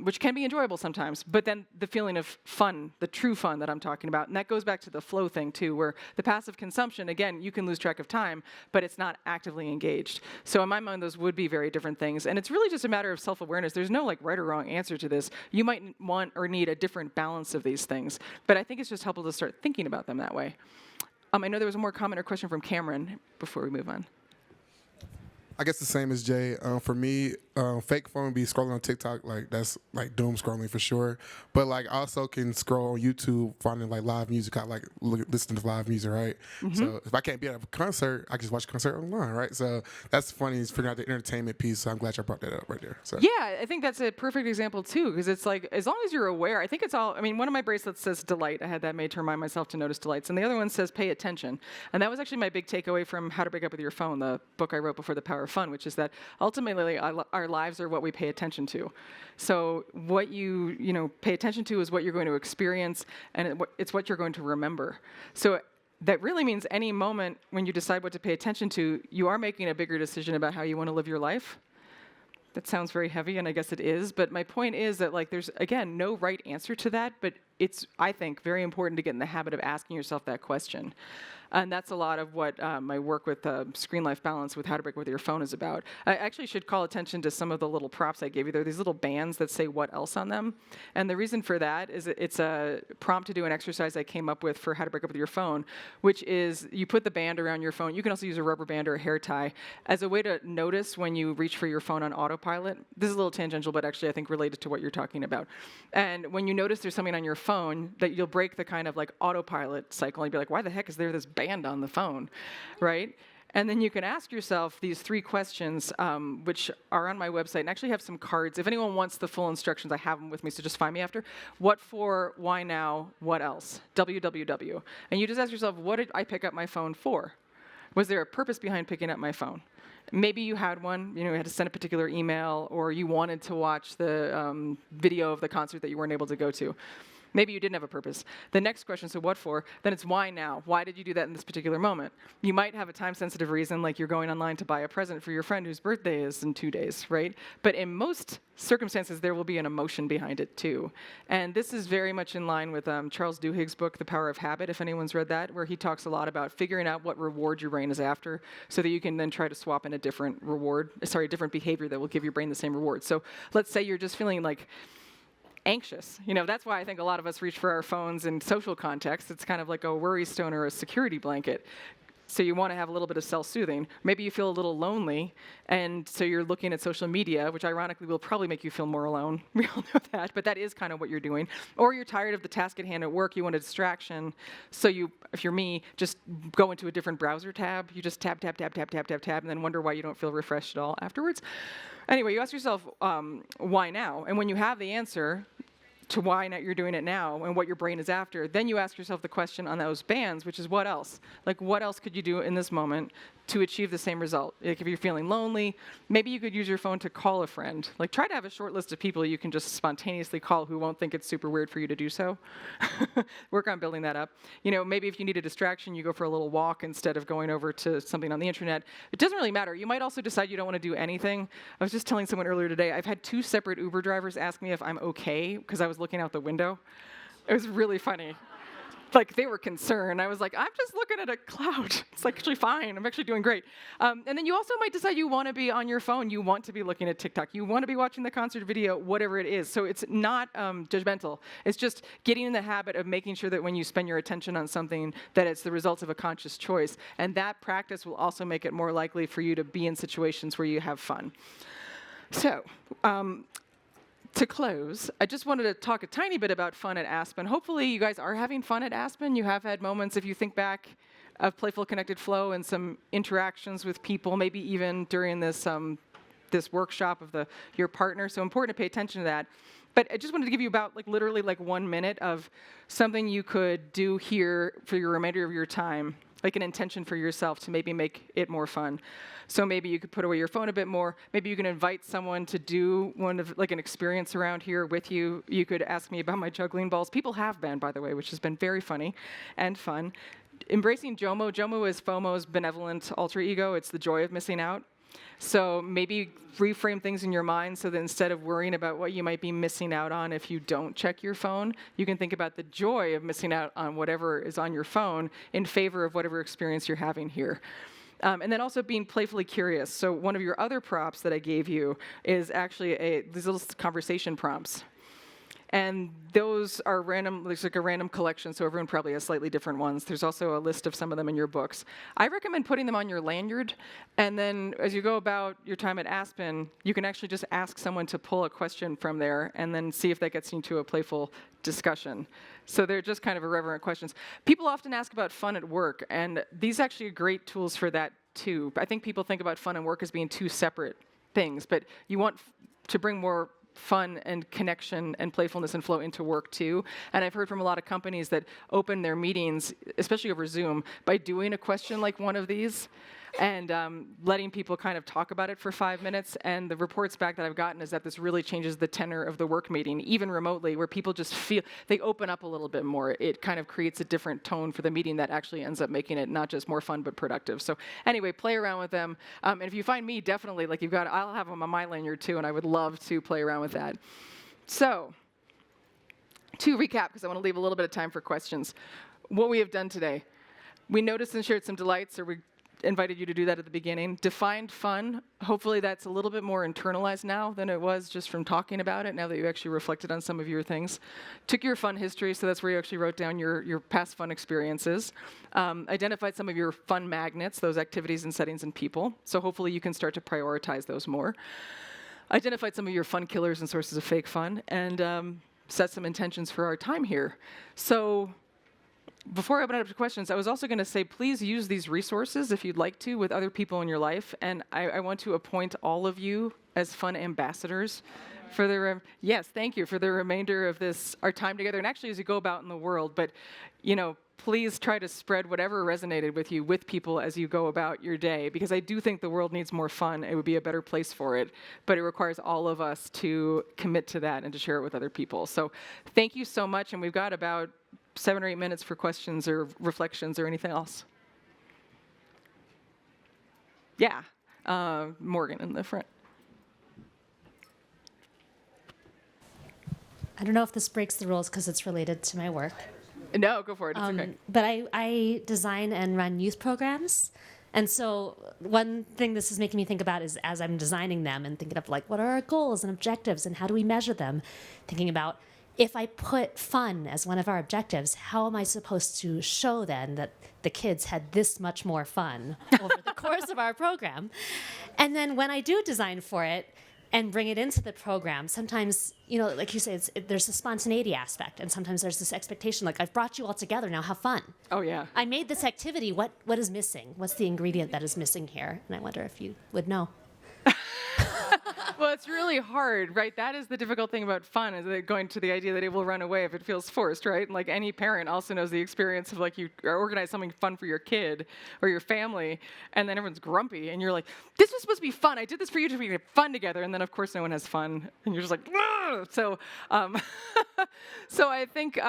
which can be enjoyable sometimes, but then the feeling of fun, the true fun that I'm talking about. And that goes back to the flow thing too, where the passive consumption, again, you can lose track of time, but it's not actively engaged. So in my mind, those would be very different things. And it's really just a matter of self-awareness. There's no like right or wrong answer to this. You might want or need a different balance of these things, but I think it's just helpful to start thinking about them that way. I know there was a more comment or question from Cameron before we move on.
I guess the same as Jay. For me, fake fun would be scrolling on TikTok. Like, that's like doom scrolling for sure. But like, I also can scroll on YouTube, finding like live music. I like listening to live music, right? So if I can't be at a concert, I can just watch a concert online, right? So that's funny, is figuring out the entertainment piece. So I'm glad you brought that up right there. So
yeah, I think that's a perfect example too, because it's like, as long as you're aware, I think it's all, one of my bracelets says delight. I had that made to remind myself to notice delights. And the other one says pay attention. And that was actually my big takeaway from How to Break Up With Your Phone, the book I wrote before The Power of Fun, which is that ultimately our our lives are what we pay attention to. So what you pay attention to is what you're going to experience, and it's what you're going to remember. So that really means any moment when you decide what to pay attention to, you are making a bigger decision about how you want to live your life. That sounds very heavy, and I guess it is, but my point is that there's, again, no right answer to that, but it's, I think, very important to get in the habit of asking yourself that question. And that's a lot of what my work with Screen Life Balance with How to Break With Your Phone is about. I actually should call attention to some of the little props I gave you. There are these little bands that say what else on them. And the reason for that is it's a prompt to do an exercise I came up with for How to Break Up With Your Phone, which is you put the band around your phone. You can also use a rubber band or a hair tie as a way to notice when you reach for your phone on autopilot. This is a little tangential, but actually I think related to what you're talking about. And when you notice there's something on your phone, that you'll break the kind of autopilot cycle and be like, why the heck is there this band on the phone, right? And then you can ask yourself these 3 questions, which are on my website, and actually have some cards. If anyone wants the full instructions, I have them with me, so just find me after. What for, why now, what else? WWW. And you just ask yourself, what did I pick up my phone for? Was there a purpose behind picking up my phone? Maybe you had one, you had to send a particular email, or you wanted to watch the video of the concert that you weren't able to go to. Maybe you didn't have a purpose. The next question, so what for? Then it's why now? Why did you do that in this particular moment? You might have a time-sensitive reason, like you're going online to buy a present for your friend whose birthday is in 2 days, right? But in most circumstances, there will be an emotion behind it too. And this is very much in line with Charles Duhigg's book, The Power of Habit, if anyone's read that, where he talks a lot about figuring out what reward your brain is after so that you can then try to swap in a different different behavior that will give your brain the same reward. So let's say you're just feeling anxious. That's why I think a lot of us reach for our phones in social contexts. It's kind of like a worry stone or a security blanket. So you want to have a little bit of self-soothing. Maybe you feel a little lonely, and so you're looking at social media, which ironically will probably make you feel more alone. We all know that, but that is kind of what you're doing. Or you're tired of the task at hand at work, you want a distraction, so you, if you're me, just go into a different browser tab. You just tab, and then wonder why you don't feel refreshed at all afterwards. Anyway, you ask yourself, why now? And when you have the answer to why not you're doing it now and what your brain is after, then you ask yourself the question on those bands, which is what else? What else could you do in this moment to achieve the same result? If you're feeling lonely, maybe you could use your phone to call a friend. Try to have a short list of people you can just spontaneously call who won't think it's super weird for you to do so. Work on building that up. Maybe if you need a distraction, you go for a little walk instead of going over to something on the internet. It doesn't really matter. You might also decide you don't want to do anything. I was just telling someone earlier today, I've had 2 separate Uber drivers ask me if I'm okay because I was looking out the window. It was really funny. They were concerned. I was like, I'm just looking at a cloud. It's actually fine. I'm actually doing great. And then you also might decide you want to be on your phone. You want to be looking at TikTok. You want to be watching the concert video, whatever it is. So it's not judgmental. It's just getting in the habit of making sure that when you spend your attention on something, that it's the result of a conscious choice. And that practice will also make it more likely for you to be in situations where you have fun. So, to close, I just wanted to talk a tiny bit about fun at Aspen. Hopefully you guys are having fun at Aspen. You have had moments, if you think back, of playful connected flow and some interactions with people, maybe even during this this workshop of your partner. So important to pay attention to that. But I just wanted to give you about literally 1 minute of something you could do here for your remainder of your time, an intention for yourself to maybe make it more fun. So maybe you could put away your phone a bit more. Maybe you can invite someone to do one of an experience around here with you. You could ask me about my juggling balls. People have been, by the way, which has been very funny and fun. Embracing JOMO. JOMO is FOMO's benevolent alter ego. It's the joy of missing out. So maybe reframe things in your mind so that instead of worrying about what you might be missing out on if you don't check your phone, you can think about the joy of missing out on whatever is on your phone in favor of whatever experience you're having here. And then also being playfully curious. So one of your other props that I gave you is actually these little conversation prompts. And those are random, there's a random collection, so everyone probably has slightly different ones. There's also a list of some of them in your books. I recommend putting them on your lanyard, and then as you go about your time at Aspen, you can actually just ask someone to pull a question from there and then see if that gets you into a playful discussion. So they're just kind of irreverent questions. People often ask about fun at work, and these actually are great tools for that too. I think people think about fun and work as being 2 separate things, but you want to bring more fun and connection and playfulness and flow into work too. And I've heard from a lot of companies that open their meetings, especially over Zoom, by doing a question like one of these and letting people kind of talk about it for 5 minutes. And the reports back that I've gotten is that this really changes the tenor of the work meeting, even remotely, where people just feel, they open up a little bit more. It kind of creates a different tone for the meeting that actually ends up making it not just more fun, but productive. So anyway, play around with them. And if you find me, definitely, like I'll have them on my lanyard too, and I would love to play around with that. So, to recap, because I want to leave a little bit of time for questions, what we have done today. We noticed and shared some delights, or we invited you to do that at the beginning. Defined fun. Hopefully that's a little bit more internalized now than it was just from talking about it, now that you actually reflected on some of your things. Took your fun history, so that's where you actually wrote down your past fun experiences. Identified some of your fun magnets, those activities and settings and people. So hopefully you can start to prioritize those more. Identified some of your fun killers and sources of fake fun, and set some intentions for our time here. So before I open it up to questions, I was also going to say, please use these resources if you'd like to with other people in your life. And I want to appoint all of you as fun ambassadors for the yes, thank you, for the remainder of our time together. And actually, as you go about in the world, but please try to spread whatever resonated with you with people as you go about your day, because I do think the world needs more fun. It would be a better place for it, but it requires all of us to commit to that and to share it with other people. So thank you so much, and we've got about 7 or 8 minutes for questions or reflections or anything else. Yeah, Morgan in the front.
I don't know if this breaks the rules because it's related to my work.
No, go for it. It's okay.
But I design and run youth programs. And so one thing this is making me think about is, as I'm designing them and thinking of like, what are our goals and objectives and how do we measure them? Thinking about, if I put fun as one of our objectives, how am I supposed to show then that the kids had this much more fun over the course of our program? And then when I do design for it and bring it into the program, sometimes, like you say, there's a spontaneity aspect, and sometimes there's this expectation, like, I've brought you all together, now have fun.
Oh, yeah.
I made this activity, what is missing? What's the ingredient that is missing here? And I wonder if you would know.
Well, it's really hard, right? That is the difficult thing about fun, is that going to the idea that it will run away if it feels forced, right? And like any parent also knows the experience of like you organize something fun for your kid or your family, and then everyone's grumpy, and you're like, this was supposed to be fun. I did this for you to be fun together, and then of course no one has fun, and you're just like, ah! So I think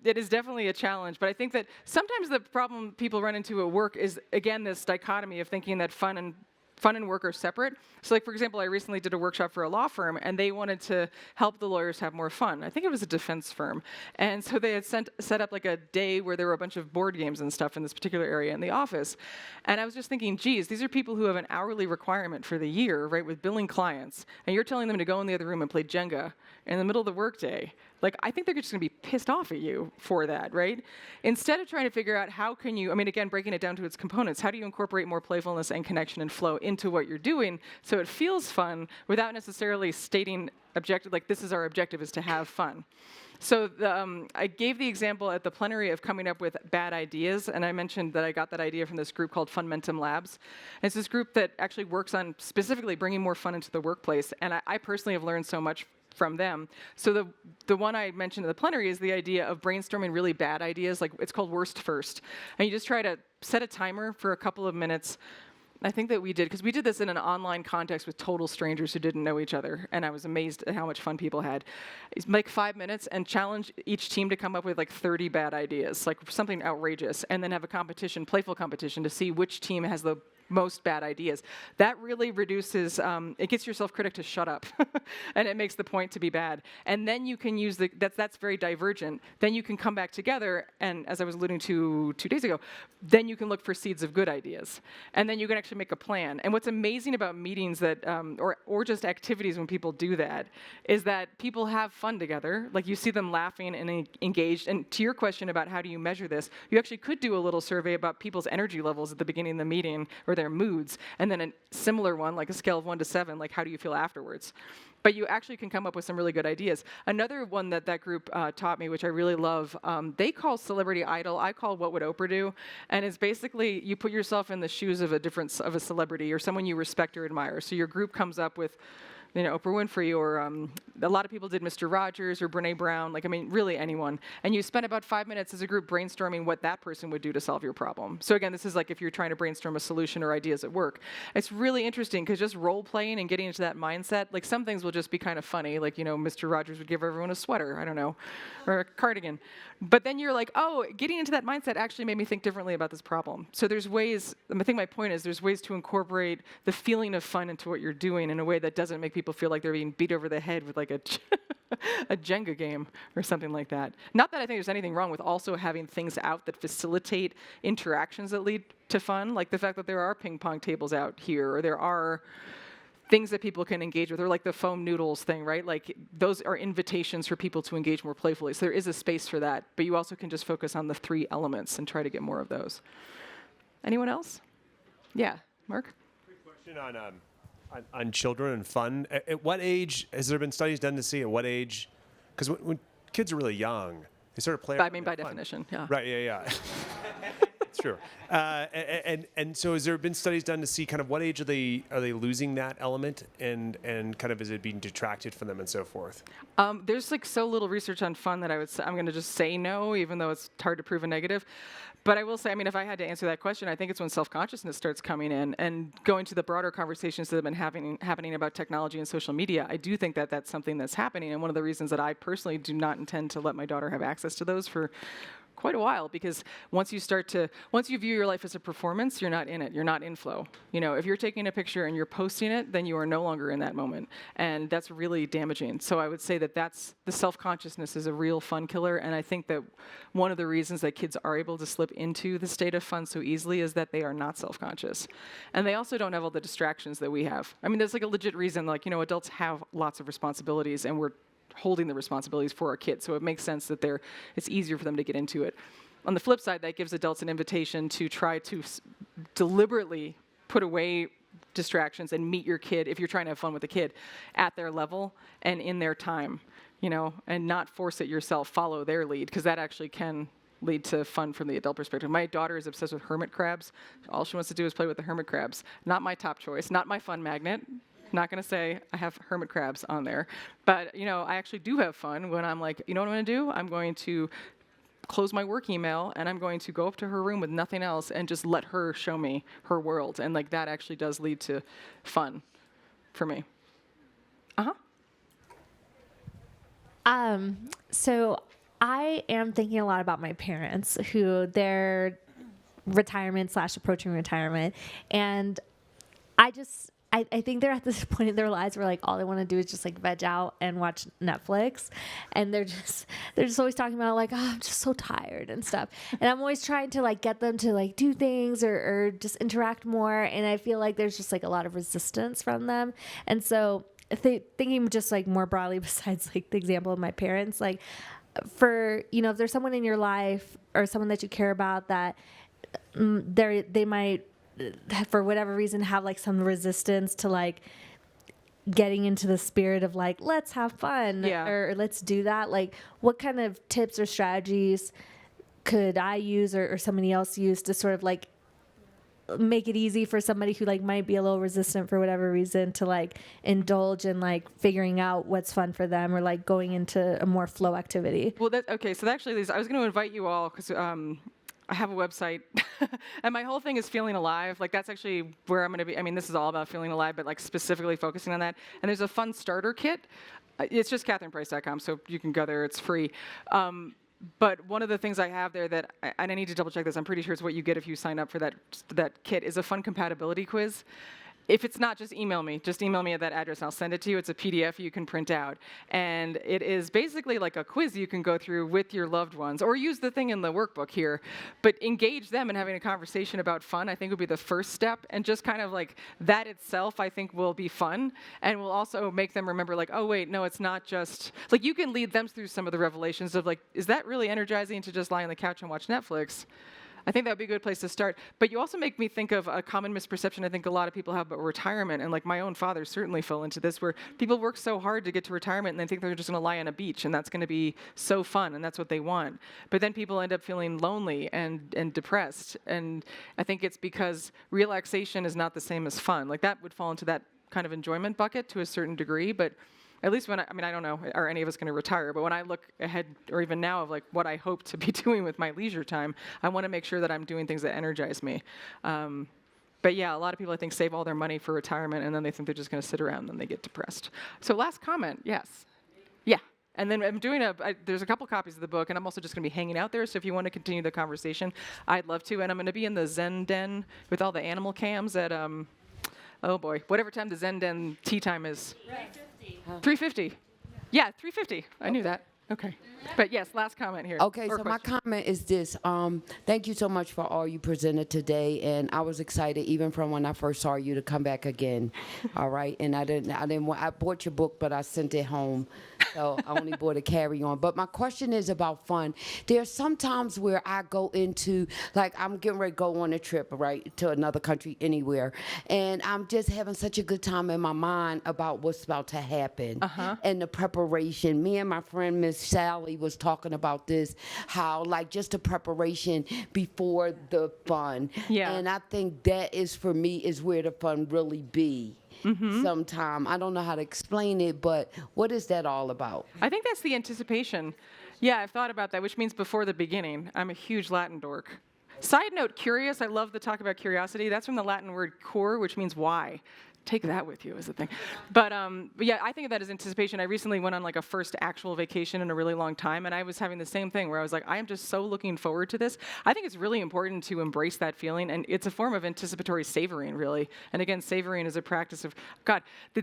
it is definitely a challenge, but I think that sometimes the problem people run into at work is, again, this dichotomy of thinking that fun and work are separate. So like, for example, I recently did a workshop for a law firm, and they wanted to help the lawyers have more fun. I think it was a defense firm. And so they had set up like a day where there were a bunch of board games and stuff in this particular area in the office. And I was just thinking, geez, these are people who have an hourly requirement for the year, right, with billing clients. And you're telling them to go in the other room and play Jenga in the middle of the workday. Like, I think they're just going to be pissed off at you for that, right? Instead of trying to figure out how can you, again, breaking it down to its components, how do you incorporate more playfulness and connection and flow into what you're doing so it feels fun without necessarily stating objective, like this is our objective, is to have fun. So I gave the example at the plenary of coming up with bad ideas, and I mentioned that I got that idea from this group called Funmentum Labs. And it's this group that actually works on specifically bringing more fun into the workplace, and I personally have learned so much from them. So the one I mentioned in the plenary is the idea of brainstorming really bad ideas, like it's called worst first. And you just try to set a timer for a couple of minutes. I think that we did, because we did this in an online context with total strangers who didn't know each other, and I was amazed at how much fun people had. Make 5 minutes and challenge each team to come up with like 30 bad ideas, like something outrageous, and then have a competition, playful competition, to see which team has the most bad ideas. That really reduces, it gets your self-critic to shut up, and it makes the point to be bad. And then you can use that's very divergent. Then you can come back together, and as I was alluding to 2 days ago, then you can look for seeds of good ideas. And then you can actually make a plan. And what's amazing about meetings that, or just activities when people do that, is that people have fun together. Like, you see them laughing and engaged. And to your question about how do you measure this, you actually could do a little survey about people's energy levels at the beginning of the meeting, or their moods, and then a similar one, like a scale of 1 to 7, like how do you feel afterwards? But you actually can come up with some really good ideas. Another one that group taught me, which I really love, they call Celebrity Idol. I call What Would Oprah Do? And it's basically you put yourself in the shoes of a celebrity or someone you respect or admire. So your group comes up with Oprah Winfrey, or a lot of people did Mr. Rogers or Brene Brown, really anyone. And you spent about 5 minutes as a group brainstorming what that person would do to solve your problem. So again, this is like if you're trying to brainstorm a solution or ideas at work. It's really interesting because just role playing and getting into that mindset, like some things will just be kind of funny, like, Mr. Rogers would give everyone a sweater, I don't know, or a cardigan. But then you're like, oh, getting into that mindset actually made me think differently about this problem. So there's ways, I think my point is there's ways to incorporate the feeling of fun into what you're doing in a way that doesn't make people feel like they're being beat over the head with like a Jenga game or something like that. Not that I think there's anything wrong with also having things out that facilitate interactions that lead to fun, like the fact that there are ping pong tables out here, or there are things that people can engage with, or like the foam noodles thing, right? Like those are invitations for people to engage more playfully. So there is a space for that, but you also can just focus on the 3 elements and try to get more of those. Anyone else? Yeah, Mark?
Quick question on children and fun. At what age, has there been studies done to see at what age, because when kids are really young, they sort of play around.
By definition, yeah.
Right, yeah. It's true. And so has there been studies done to see kind of what age are they losing that element, and kind of is it being detracted from them and so forth?
There's like so little research on fun that I'm going to just say no, even though it's hard to prove a negative. But I will say, if I had to answer that question, I think it's when self-consciousness starts coming in and going to the broader conversations that have been happening about technology and social media. I do think that that's something that's happening, and one of the reasons that I personally do not intend to let my daughter have access to those for quite a while, because once you view your life as a performance, you're not in it, you're not in flow. If you're taking a picture and you're posting it, then you are no longer in that moment, and that's really damaging. So I would say that the self-consciousness is a real fun killer, and I think that one of the reasons that kids are able to slip into the state of fun so easily is that they are not self-conscious, and they also don't have all the distractions that we have. There's like a legit reason, adults have lots of responsibilities, and we're holding the responsibilities for our kids, so it makes sense that it's easier for them to get into it. On the flip side, that gives adults an invitation to try to deliberately put away distractions and meet your kid, if you're trying to have fun with a kid, at their level and in their time, and not force it yourself, follow their lead, because that actually can lead to fun from the adult perspective. My daughter is obsessed with hermit crabs. All she wants to do is play with the hermit crabs. Not my top choice, not my fun magnet. Not going to say I have hermit crabs on there, but I actually do have fun when I'm like, what I'm going to do? I'm going to close my work email and I'm going to go up to her room with nothing else and just let her show me her world, and that actually does lead to fun for me.
So I am thinking a lot about my parents, who their retirement / approaching retirement, and I think they're at this point in their lives where all they want to do is just veg out and watch Netflix, and they're just always talking about I'm just so tired and stuff. And I'm always trying to get them to do things or just interact more, and I feel like there's just a lot of resistance from them. And so thinking just more broadly, besides the example of my parents, for if there's someone in your life or someone that you care about that they might, for whatever reason, have some resistance to getting into the spirit of let's have fun, or let's do that. What kind of tips or strategies could I use or somebody else use to sort of make it easy for somebody who might be a little resistant for whatever reason to indulge in figuring out what's fun for them, or going into a more flow activity?
Well, so actually, I was going to invite you all because I have a website, and my whole thing is feeling alive. That's actually where I'm going to be. This is all about feeling alive, but specifically focusing on that. And there's a fun starter kit. It's just katherineprice.com, so you can go there. It's free. But one of the things I have there that I need to double check this. I'm pretty sure it's what you get if you sign up for that kit, is a fun compatibility quiz. If it's not, just email me. Just email me at that address and I'll send it to you. It's a PDF you can print out. And it is basically like a quiz you can go through with your loved ones, or use the thing in the workbook here. But engage them in having a conversation about fun, I think, would be the first step. And just kind of that itself, I think, will be fun. And will also make them remember oh, wait, no, it's not just, you can lead them through some of the revelations of is that really energizing to just lie on the couch and watch Netflix? I think that would be a good place to start. But you also make me think of a common misperception I think a lot of people have about retirement. And my own father certainly fell into this, where people work so hard to get to retirement and they think they're just going to lie on a beach and that's going to be so fun and that's what they want. But then people end up feeling lonely and depressed. And I think it's because relaxation is not the same as fun. That would fall into that kind of enjoyment bucket to a certain degree, but at least when I mean, I don't know, are any of us going to retire, but when I look ahead, or even now, of like what I hope to be doing with my leisure time, I want to make sure that I'm doing things that energize me. But yeah, a lot of people, I think, save all their money for retirement, and then they think they're just going to sit around, and then they get depressed. So last comment, yes. Yeah. And then I'm doing there's a couple copies of the book, and I'm also just going to be hanging out there, so if you want to continue the conversation, I'd love to. And I'm going to be in the Zen Den with all the animal cams at, oh boy, whatever time the Zen Den tea time is. 3:50. Yeah, 3:50. I knew that. Okay. But yes, last comment here.
Okay,
Or
so my
question.
comment is this. Thank you so much for all you presented today, and I was excited even from when I first saw you to come back again. All right, and I bought your book, but I sent it home, so I only bought a carry on. But my question is about fun. There's some times where I go into, like, I'm getting ready to go on a trip, right, to another country, anywhere, and I'm just having such a good time in my mind about what's about to happen and the preparation. Me and my friend Miss Sally was talking about this, how like just the preparation before the fun.
Yeah.
And I think that is, for me, is where the fun really be. Sometime. I don't know how to explain it, but what is that all about?
I think that's the anticipation. Yeah, I've thought about that, which means before the beginning. I'm a huge Latin dork. Side note, curious, I love the talk about curiosity. That's from the Latin word cur, which means why. Take that with you is the thing. But yeah, I think of that as anticipation. I recently went on like a first actual vacation in a really long time, and I was having the same thing where I was like, I am just so looking forward to this. I think it's really important to embrace that feeling, and it's a form of anticipatory savoring, really. And again, savoring is a practice of, God, the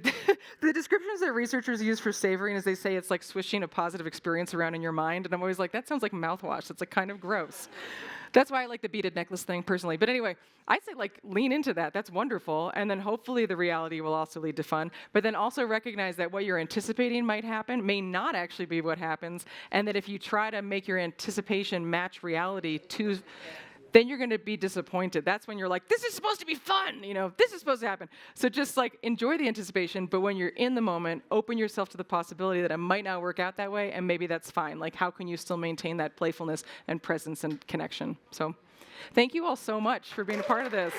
descriptions that researchers use for savoring is they say it's like swishing a positive experience around in your mind, and I'm always like, that sounds like mouthwash. That's like kind of gross. That's why I like the beaded necklace thing personally. But anyway, I'd say like lean into that. That's wonderful. And then hopefully the reality will also lead to fun. But then also recognize that what you're anticipating might happen may not actually be what happens. And that if you try to make your anticipation match reality then you're going to be disappointed. That's when you're like, this is supposed to be fun, this is supposed to happen. So just like enjoy the anticipation, but when you're in the moment, open yourself to the possibility that it might not work out that way, and maybe that's fine. Like, how can you still maintain that playfulness and presence and connection? So thank you all so much for being a part of this.